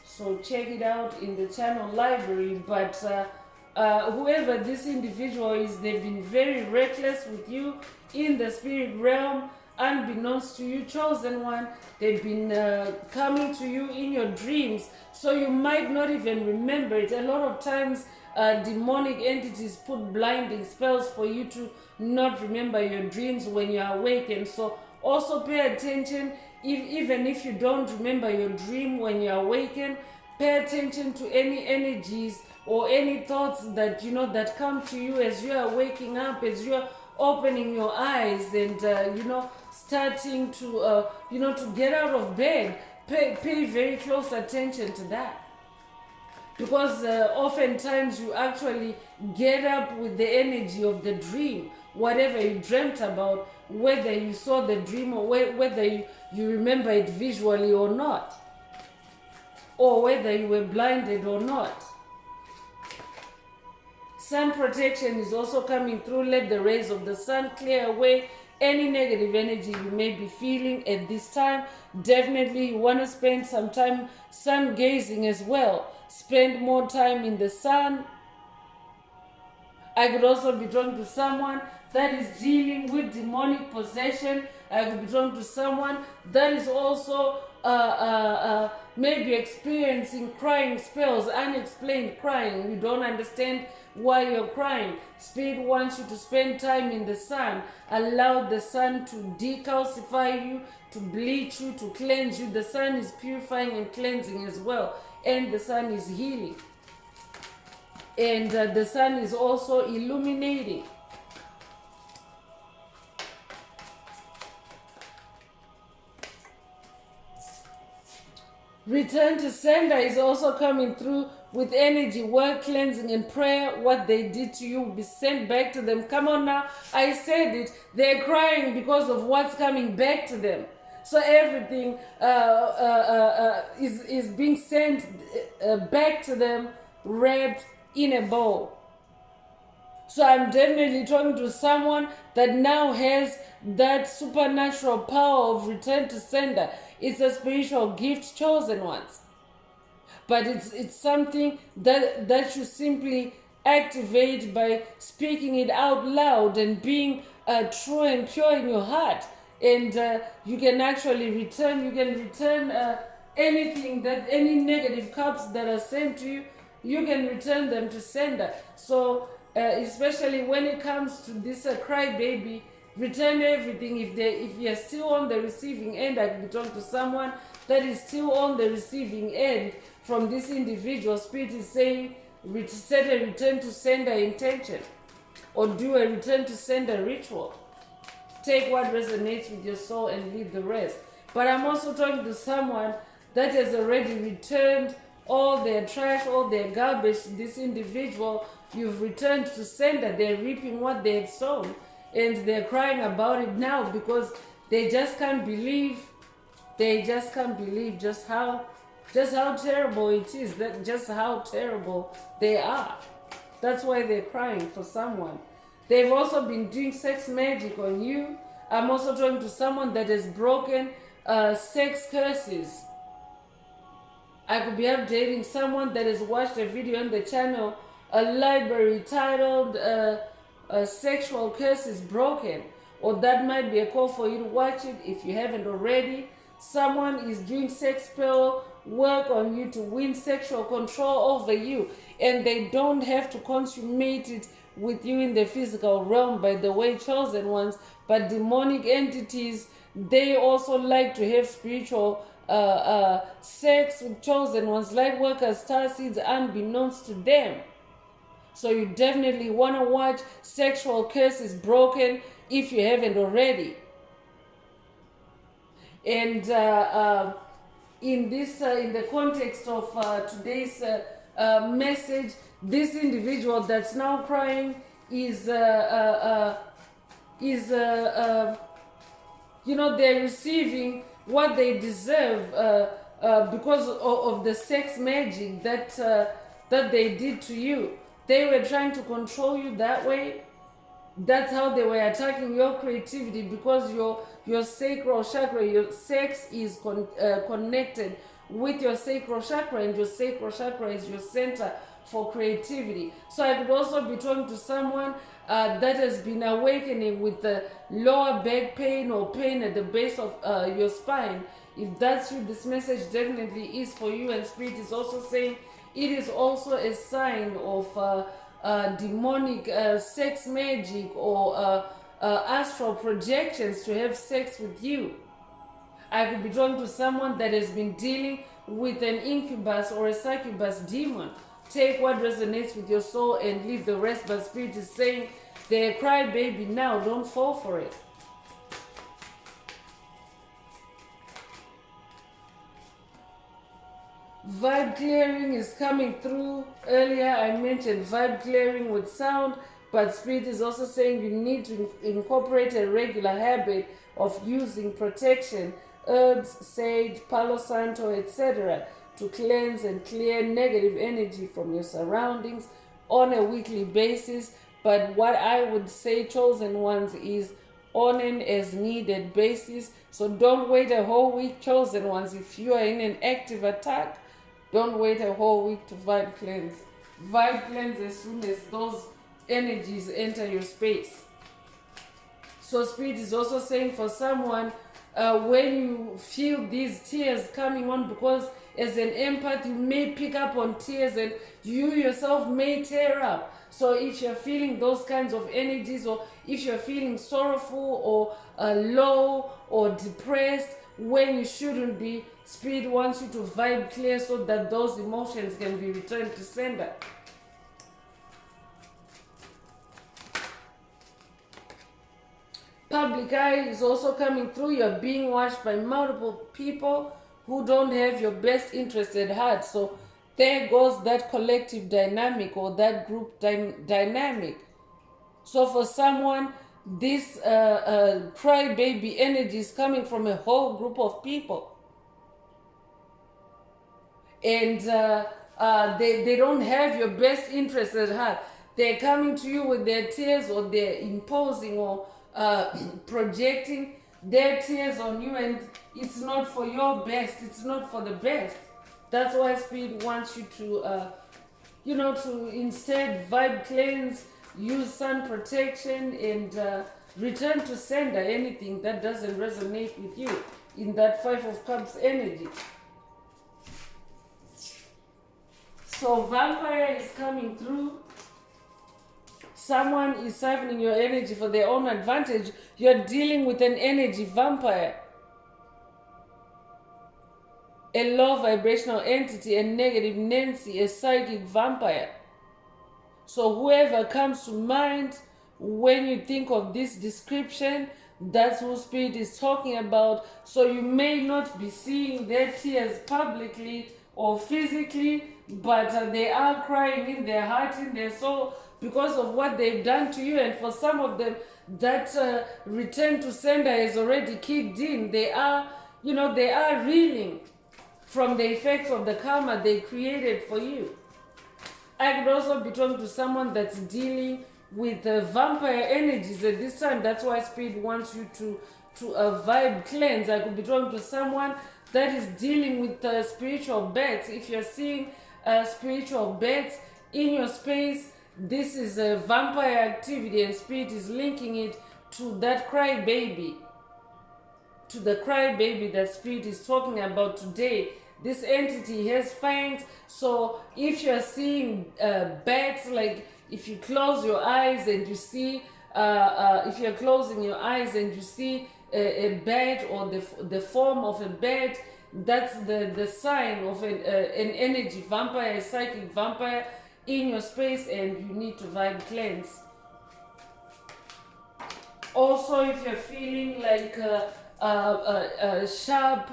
S1: So check it out in the channel library. But whoever this individual is, they've been very reckless with you in the spirit realm, unbeknownst to you, chosen one. They've been coming to you in your dreams, so you might not even remember it. A lot of times demonic entities put blinding spells for you to not remember your dreams when you're awake. And so also pay attention, even if you don't remember your dream when you're awakened. Pay attention to any energies or any thoughts that that come to you as you are waking up, as you're opening your eyes, and starting to to get out of bed. Pay very close attention to that, because oftentimes you actually get up with the energy of the dream, whatever you dreamt about, whether you saw the dream or whether you remember it visually or not, or whether you were blinded or not. Sun protection is also coming through. Let the rays of the sun clear away any negative energy you may be feeling at this time. Definitely you want to spend some time sun gazing as well. Spend more time in the sun. I could also be drawn to someone that is dealing with demonic possession. I could be drawn to someone that is also maybe experiencing crying spells, unexplained crying. You don't understand while you're crying. Spirit wants you to spend time in the sun. Allow the sun to decalcify you, to bleach you, to cleanse you. The sun is purifying and cleansing as well. And the sun is healing. And the sun is also illuminating. Return to sender is also coming through with energy, word cleansing and prayer. What they did to you will be sent back to them. Come on now, I said it. They're crying because of what's coming back to them. So everything is being sent back to them, wrapped in a bow. So I'm definitely talking to someone that now has that supernatural power of return to sender. It's a spiritual gift, chosen ones. But it's something that you simply activate by speaking it out loud and being true and pure in your heart. And you can actually return, anything that, any negative cups that are sent to you, you can return them to sender. So especially when it comes to this crybaby, return everything. If you're still on the receiving end, I could be talking to someone that is still on the receiving end from this individual. Spirit is saying, set a return to sender intention, or do a return to sender ritual. Take what resonates with your soul and leave the rest. But I'm also talking to someone that has already returned all their trash, all their garbage to this individual. You've returned to sender. They're reaping what they've sown, and they're crying about it now because they just can't believe. They just can't believe just how terrible it is. That just how terrible they are. That's why they're crying for someone. They've also been doing sex magic on you. I'm also talking to someone that has broken sex curses. I could be updating someone that has watched a video on the channel, a library titled Sexual Curses Broken. Or that might be a call for you to watch it if you haven't already. Someone is doing sex spell work on you to win sexual control over you. And they don't have to consummate it with you in the physical realm, by the way, chosen ones, but demonic entities, they also like to have spiritual sex with chosen ones, light workers, star seeds, unbeknownst to them. So you definitely want to watch Sexual Curses Broken if you haven't already. And in the context of today's message, this individual that's now crying is they're receiving what they deserve because of the sex magic that they did to you. They were trying to control you that way. That's how they were attacking your creativity, because your sacral chakra, your sex is connected with your sacral chakra, and your sacral chakra is your center for creativity. So I could also be talking to someone that has been awakening with the lower back pain or pain at the base of your spine. If that's you, this message definitely is for you. And Spirit is also saying it is also a sign of demonic sex magic or astral projections to have sex with you. I could be talking to someone that has been dealing with an incubus or a succubus demon. Take what resonates with your soul and leave the rest. But Spirit is saying, they're crybaby now, don't fall for it. Vibe clearing is coming through. Earlier I mentioned vibe clearing with sound, but Spirit is also saying you need to incorporate a regular habit of using protection, herbs, sage, palo santo, etc. to cleanse and clear negative energy from your surroundings on a weekly basis. But what I would say, chosen ones, is on an as needed basis. So don't wait a whole week, chosen ones. If you are in an active attack, don't wait a whole week to vibe cleanse. Vibe cleanse as soon as those energies enter your space. So Spirit is also saying for someone, when you feel these tears coming on because as an empath, you may pick up on tears and you yourself may tear up. So if you're feeling those kinds of energies, or if you're feeling sorrowful or low or depressed when you shouldn't be, Spirit wants you to vibe clear so that those emotions can be returned to sender. Public eye is also coming through. You're being watched by multiple people who don't have your best interest at heart. So there goes that collective dynamic or that group dynamic. So for someone, this crybaby energy is coming from a whole group of people. And they don't have your best interest at heart. They're coming to you with their tears, or they're imposing or projecting their tears on you, and it's not for your best, it's not for the best. That's why Spirit wants you to to instead vibe cleanse, use sun protection, and return to sender anything that doesn't resonate with you in that Five of Cups energy. So vampire is coming through. Someone is siphoning your energy for their own advantage. You're dealing with an energy vampire, a low vibrational entity, a negative Nancy, a psychic vampire. So whoever comes to mind when you think of this description, that's who Spirit is talking about. So you may not be seeing their tears publicly or physically, but they are crying in their heart, in their soul, because of what they've done to you. And for some of them, that return to sender is already kicked in. They are reeling from the effects of the karma they created for you. I could also be talking to someone that's dealing with vampire energies at this time. That's why Spirit wants you to vibe cleanse. I could be talking to someone that is dealing with spiritual bats. If you're seeing spiritual bats in your space, this is a vampire activity, and Spirit is linking it to that crybaby, to the crybaby that Spirit is talking about today. This entity has fangs. So if you're seeing bats, like if you close your eyes and you see, if you're closing your eyes and you see a bat or the form of a bat, that's the sign of an energy vampire, a psychic vampire in your space, and you need to vibe cleanse. Also, if you're feeling like a sharp,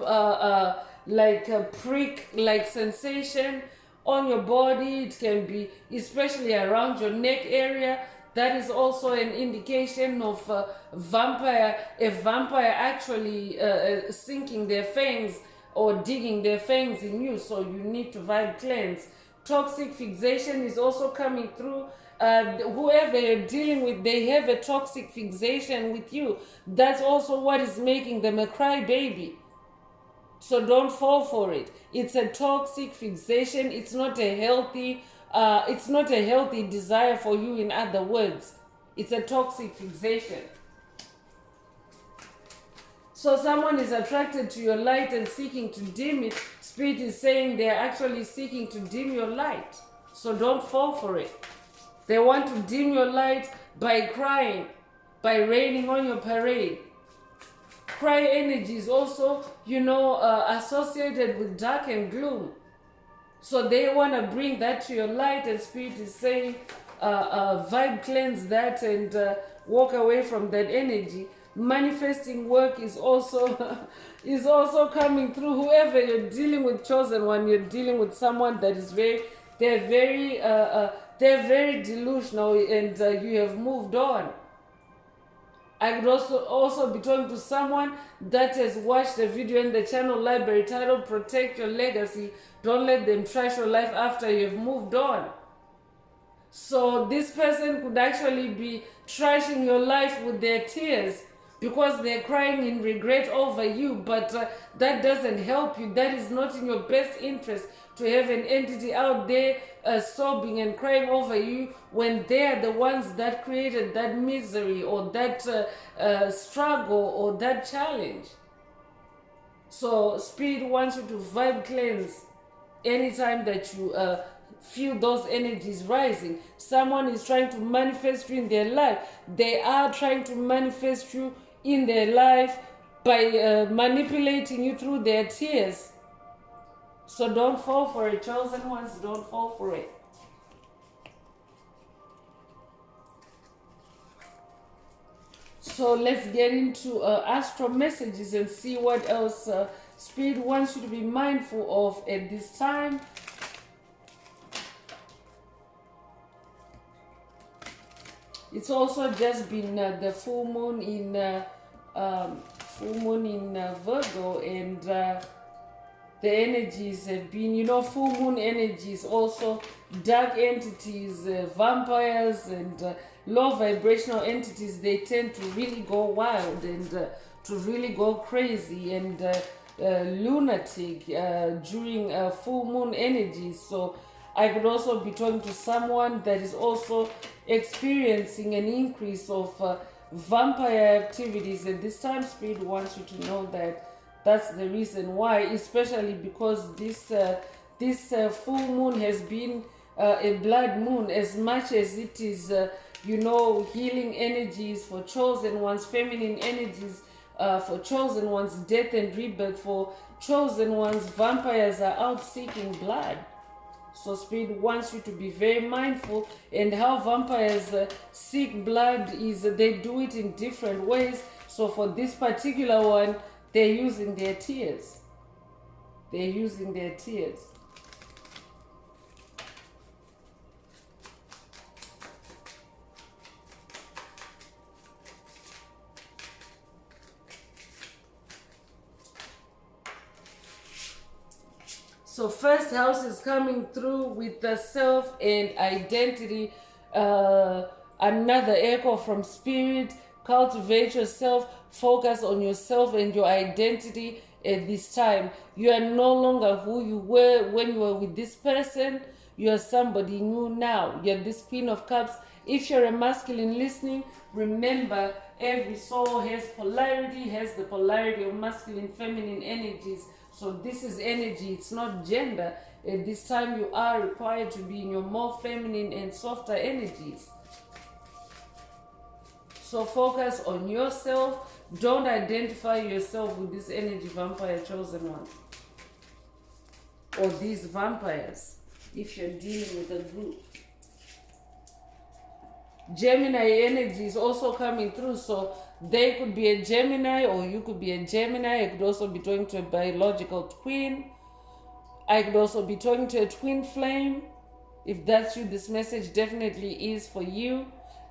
S1: like a prick, like sensation on your body, it can be especially around your neck area. That is also an indication of a vampire actually sinking their fangs or digging their fangs in you. So you need to vibe cleanse. Toxic fixation is also coming through. Whoever you're dealing with, they have a toxic fixation with you. That's also what is making them a crybaby. So don't fall for it. It's a toxic fixation. It's not a healthy desire for you, in other words. It's a toxic fixation. So someone is attracted to your light and seeking to dim it. Spirit is saying they're actually seeking to dim your light. So don't fall for it. They want to dim your light by crying, by raining on your parade. Cry energy is also, associated with dark and gloom. So they want to bring that to your light, and Spirit is saying, vibe cleanse that and walk away from that energy. Manifesting work is also coming through. Whoever you're dealing with, chosen one, you're dealing with someone that is they're very delusional, and you have moved on. I could also be talking to someone that has watched a video in the channel library titled "Protect Your Legacy." Don't let them trash your life after you've moved on. So this person could actually be trashing your life with their tears, because they're crying in regret over you, but that doesn't help you. That is not in your best interest to have an entity out there sobbing and crying over you when they're the ones that created that misery or that struggle or that challenge. So Spirit wants you to vibe cleanse anytime that you feel those energies rising. Someone is trying to manifest you in their life. They are trying to manifest you in their life by manipulating you through their tears. So don't fall for it, chosen ones, don't fall for it. So let's get into astral messages and see what else Spirit wants you to be mindful of at this time. It's also just been the full moon in Virgo, and the energies have been, full moon energies, also dark entities, vampires, and low vibrational entities. They tend to really go wild and to really go crazy and lunatic during full moon energies. So I could also be talking to someone that is also experiencing an increase of vampire activities, and this time Spirit wants you to know that that's the reason why, especially because this full moon has been a blood moon. As much as it is healing energies for chosen ones, feminine energies for chosen ones, death and rebirth for chosen ones, vampires are out seeking blood. So Spirit wants you to be very mindful, and how vampires seek blood is they do it in different ways. So for this particular one, they're using their tears. They're using their tears. So first house is coming through with the self and identity. Another echo from Spirit. Cultivate yourself. Focus on yourself and your identity at this time. You are no longer who you were when you were with this person. You are somebody new now. You're this Queen of Cups. If you're a masculine listening, remember every soul has polarity, has the polarity of masculine, feminine energies. So this is energy, it's not gender. At this time you are required to be in your more feminine and softer energies. So focus on yourself. Don't identify yourself with this energy vampire chosen one. Or these vampires, if you're dealing with a group. Gemini energy is also coming through, so they could be a Gemini or you could be a Gemini. I could also be talking to a biological twin. I could also be talking to a twin flame. If that's you, this message definitely is for you.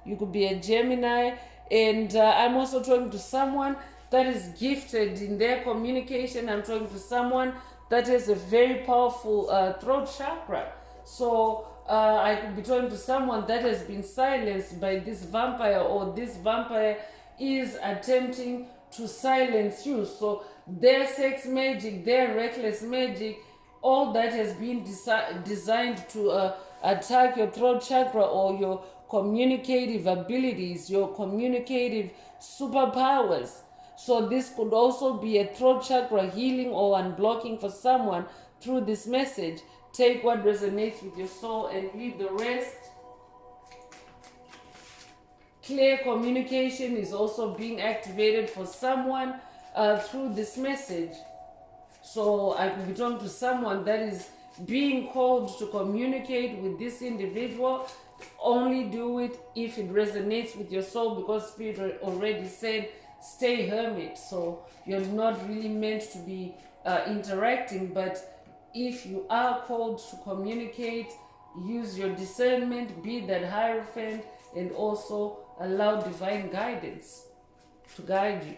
S1: You could be a Gemini. And I'm also talking to someone that is gifted in their communication. I'm talking to someone that has a very powerful throat chakra. So I could be talking to someone that has been silenced by this vampire, or this vampire is attempting to silence you. So their sex magic, their reckless magic, all that has been designed to attack your throat chakra or your communicative abilities, your communicative superpowers. So this could also be a throat chakra healing or unblocking for someone through this message. Take what resonates with your soul and leave the rest. Clear communication is also being activated for someone through this message. So I could be talking to someone that is being called to communicate with this individual. Only do it if it resonates with your soul, because Spirit already said stay hermit. So you're not really meant to be interacting, but if you are called to communicate, use your discernment, be that hierophant, and also allow divine guidance to guide you.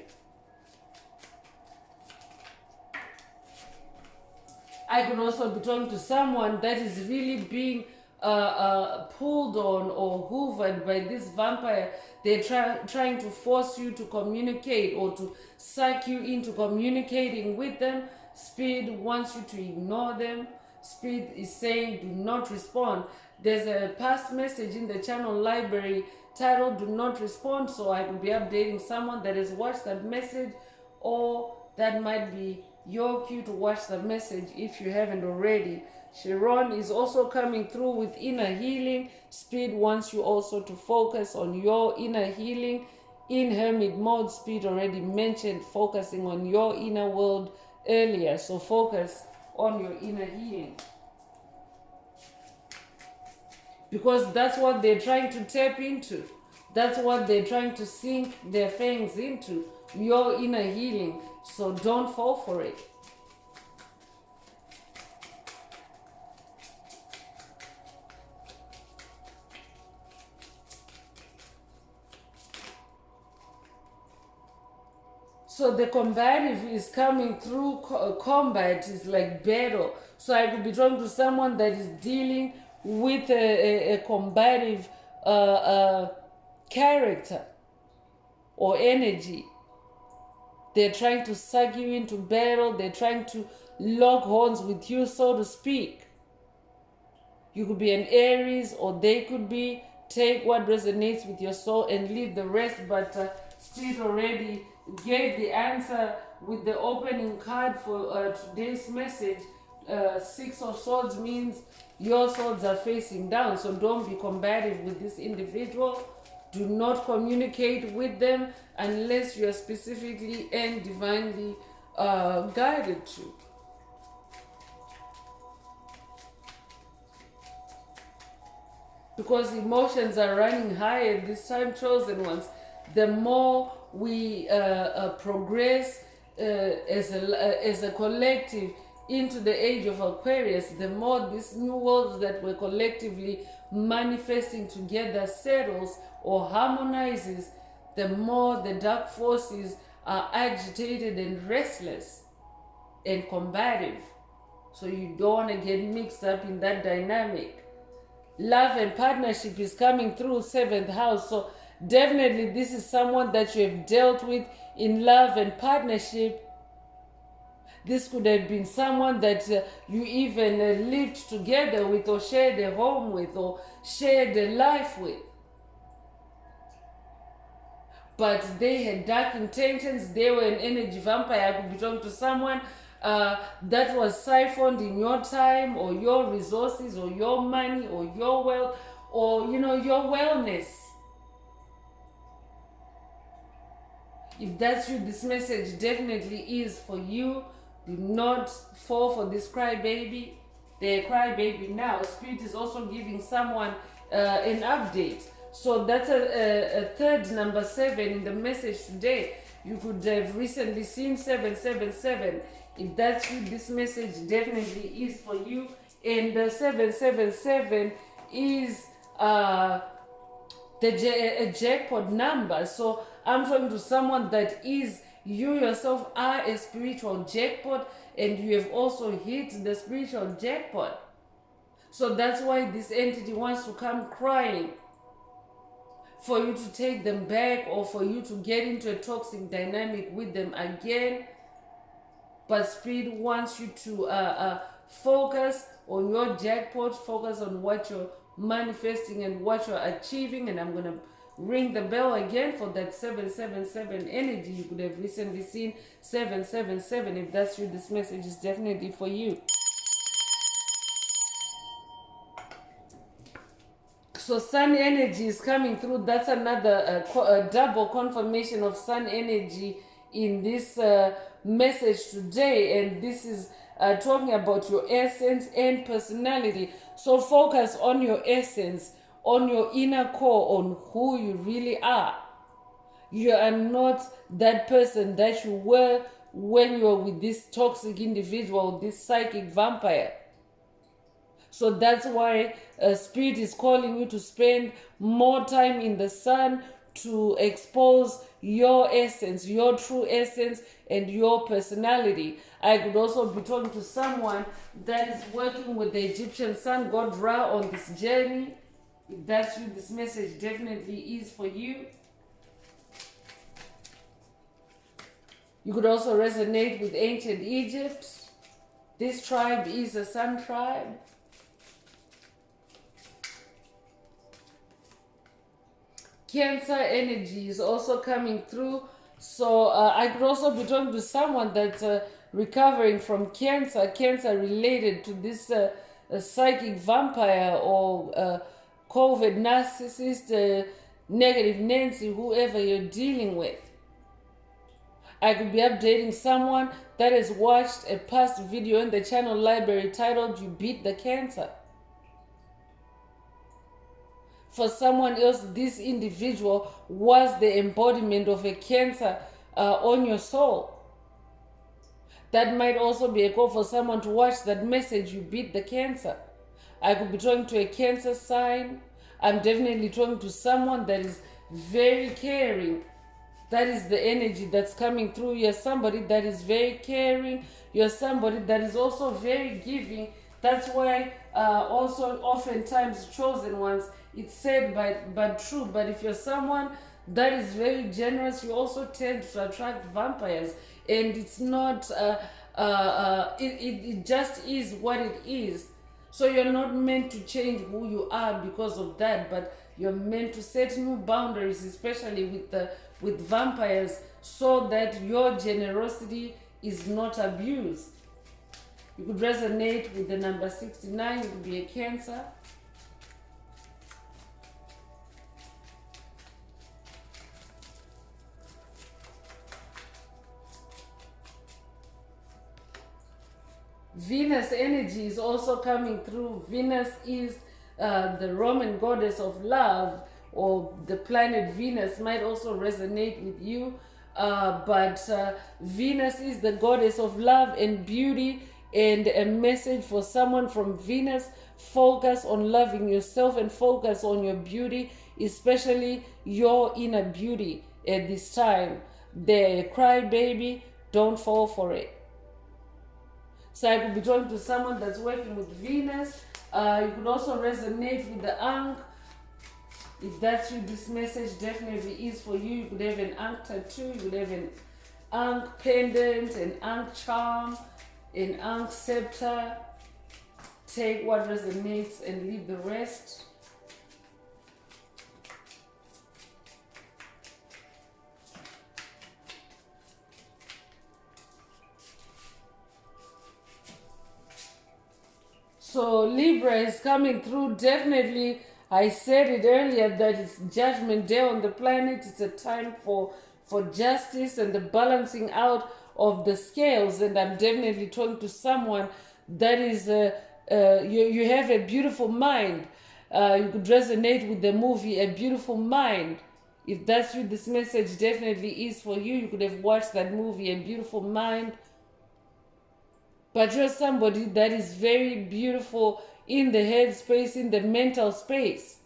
S1: I could also be talking to someone that is really being pulled on or hoovered by this vampire. They're trying to force you to communicate or to suck you into communicating with them. Spirit wants you to ignore them. Spirit is saying do not respond. There's a past message in the channel library titled do not respond, so I could be updating someone that has watched that message, or that might be your cue to watch the message if you haven't already. Sharon is also coming through with inner healing. Spirit wants you also to focus on your inner healing. In hermit mode, Spirit already mentioned focusing on your inner world earlier. So focus on your inner healing. Because that's what they're trying to tap into. That's what they're trying to sink their fangs into. Your inner healing. So don't fall for it. So the combative is coming through. Combat is like battle. So I could be talking to someone that is dealing with a combative character or energy. They're trying to suck you into battle. They're trying to lock horns with you, so to speak. You could be an Aries, or they could be. Take what resonates with your soul and leave the rest. But Spirit already gave the answer with the opening card for today's message. Six of Swords means your swords are facing down. So don't be combative with this individual. Do not communicate with them unless you are specifically and divinely guided to. Because emotions are running high at this time, chosen ones. The more we progress as a collective into the age of Aquarius, the more this new world that we're collectively manifesting together settles or harmonizes, the more the dark forces are agitated and restless and combative. So you don't want to get mixed up in that dynamic. Love and partnership is coming through 7th house. So definitely this is someone that you have dealt with in love and partnership. This could have been someone that you even lived together with, or shared a home with, or shared a life with. But they had dark intentions. They were an energy vampire. I could be talking to someone that was siphoned in your time, or your resources, or your money, or your wealth, or your wellness. If that's you, this message definitely is for you. Do not fall for this crybaby. They're a crybaby now. Spirit is also giving someone an update. So that's a third number 7 in the message today. You could have recently seen 777. If that's you, this message definitely is for you. And 777 is a jackpot number. So I'm talking to someone that is, you yourself are a spiritual jackpot, and you have also hit the spiritual jackpot. So that's why this entity wants to come crying for you to take them back, or for you to get into a toxic dynamic with them again. But Spirit wants you to focus on your jackpot, focus on what you're manifesting and what you're achieving. And I'm going to ring the bell again for that 777 energy. You could have recently seen 777. If that's you, this message is definitely for you. So sun energy is coming through. That's another double confirmation of sun energy in this message today. And this is talking about your essence and personality. So focus on your essence, on your inner core, on who you really are. You are not that person that you were when you were with this toxic individual, this psychic vampire. So that's why Spirit is calling you to spend more time in the sun, to expose your essence, your true essence, and your personality. I could also be talking to someone that is working with the Egyptian sun god Ra on this journey. If that's you, this message definitely is for you. You could also resonate with ancient Egypt. This tribe is a sun tribe. Cancer energy is also coming through. So I could also be talking to someone that's recovering from cancer related to this psychic vampire or COVID narcissist, negative Nancy, whoever you're dealing with. I could be updating someone that has watched a past video in the channel library titled You Beat the Cancer. For someone else, this individual was the embodiment of a cancer on your soul. That might also be a call for someone to watch that message, You Beat the Cancer. I could be talking to a cancer sign. I'm definitely talking to someone that is very caring. That is the energy that's coming through. You're somebody that is very caring. You're somebody that is also very giving. That's why also oftentimes chosen ones, it's said but true. But if you're someone that is very generous, you also tend to attract vampires. And it's not, it just is what it is. So you're not meant to change who you are because of that, but you're meant to set new boundaries, especially with vampires, so that your generosity is not abused. You could resonate with the number 69. It could be a Cancer. Venus energy is also coming through. Venus is the Roman goddess of love, or the planet Venus might also resonate with you. But Venus is the goddess of love and beauty, and a message for someone from Venus: focus on loving yourself and focus on your beauty, especially your inner beauty at this time. The crybaby, don't fall for it. So I could be talking to someone that's working with Venus. You could also resonate with the Ankh. If that's you, this message definitely is for you. You could have an Ankh tattoo. You could have an Ankh pendant, an Ankh charm, an Ankh scepter. Take what resonates and leave the rest. So Libra is coming through. Definitely, I said it earlier that it's Judgment Day on the planet. It's a time for justice and the balancing out of the scales. And I'm definitely talking to someone that is, you have a beautiful mind. You could resonate with the movie A Beautiful Mind. If that's you, this message definitely is for you. You could have watched that movie, A Beautiful Mind. But you're somebody that is very beautiful in the head space, in the mental space.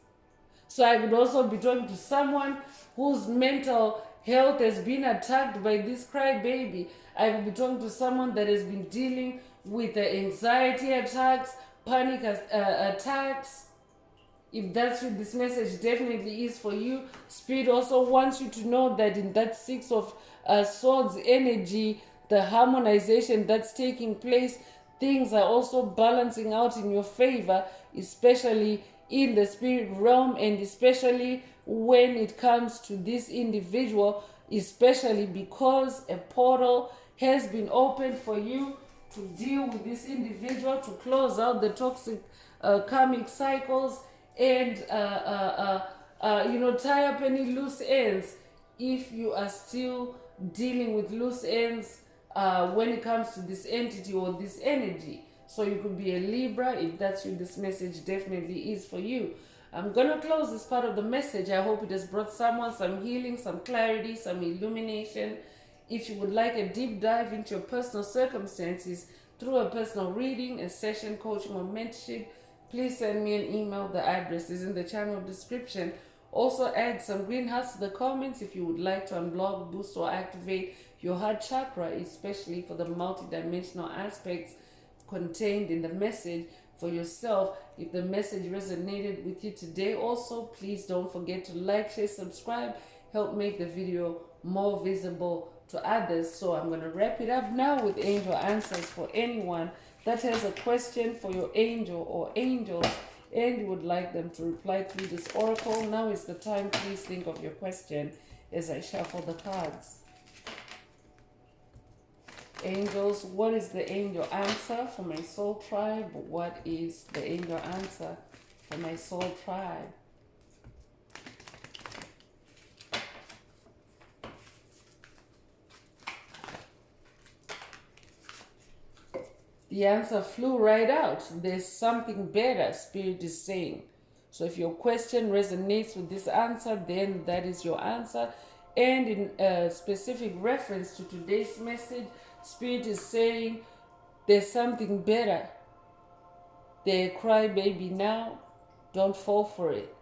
S1: So I could also be talking to someone whose mental health has been attacked by this crybaby. I could be talking to someone that has been dealing with anxiety attacks, panic attacks. If that's you, this message definitely is for you. Spirit also wants you to know that in that Six of Swords energy, the harmonization that's taking place, things are also balancing out in your favor, especially in the spirit realm, and especially when it comes to this individual, especially because a portal has been opened for you to deal with this individual, to close out the toxic karmic cycles, and tie up any loose ends if you are still dealing with loose ends when it comes to this entity or this energy. So you could be a Libra. If that's you, this message definitely is for you. I'm gonna close this part of the message. I hope it has brought someone some healing, some clarity, some illumination. If you would like a deep dive into your personal circumstances through a personal reading, a session, coaching, or mentorship, please send me an email. The address is in the channel description. Also add some green hearts to the comments if you would like to unblock, boost, or activate your heart chakra, especially for the multidimensional aspects contained in the message for yourself. If the message resonated with you today, also please don't forget to like, share, subscribe, help make the video more visible to others. So I'm going to wrap it up now with angel answers for anyone that has a question for your angel or angels and you would like them to reply through this oracle. Now is the time. Please think of your question as I shuffle the cards. Angels, what is the angel answer for my soul tribe? What is the angel answer for my soul tribe? The answer flew right out. There's something better, Spirit is saying. So if your question resonates with this answer, then that is your answer. And in a specific reference to today's message, Spirit is saying there's something better. They're a crybaby now. Don't fall for it.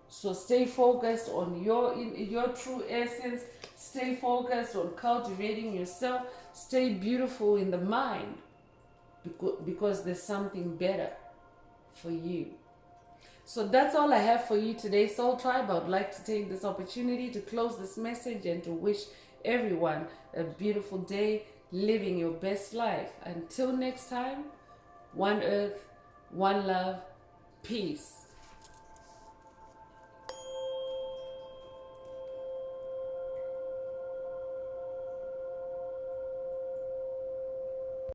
S1: So stay focused on your true essence. Stay focused on cultivating yourself. Stay beautiful in the mind, because there's something better for you. So that's all I have for you today, Soul Tribe. I would like to take this opportunity to close this message and to wish everyone a beautiful day, living your best life. Until next time, one earth, one love, peace.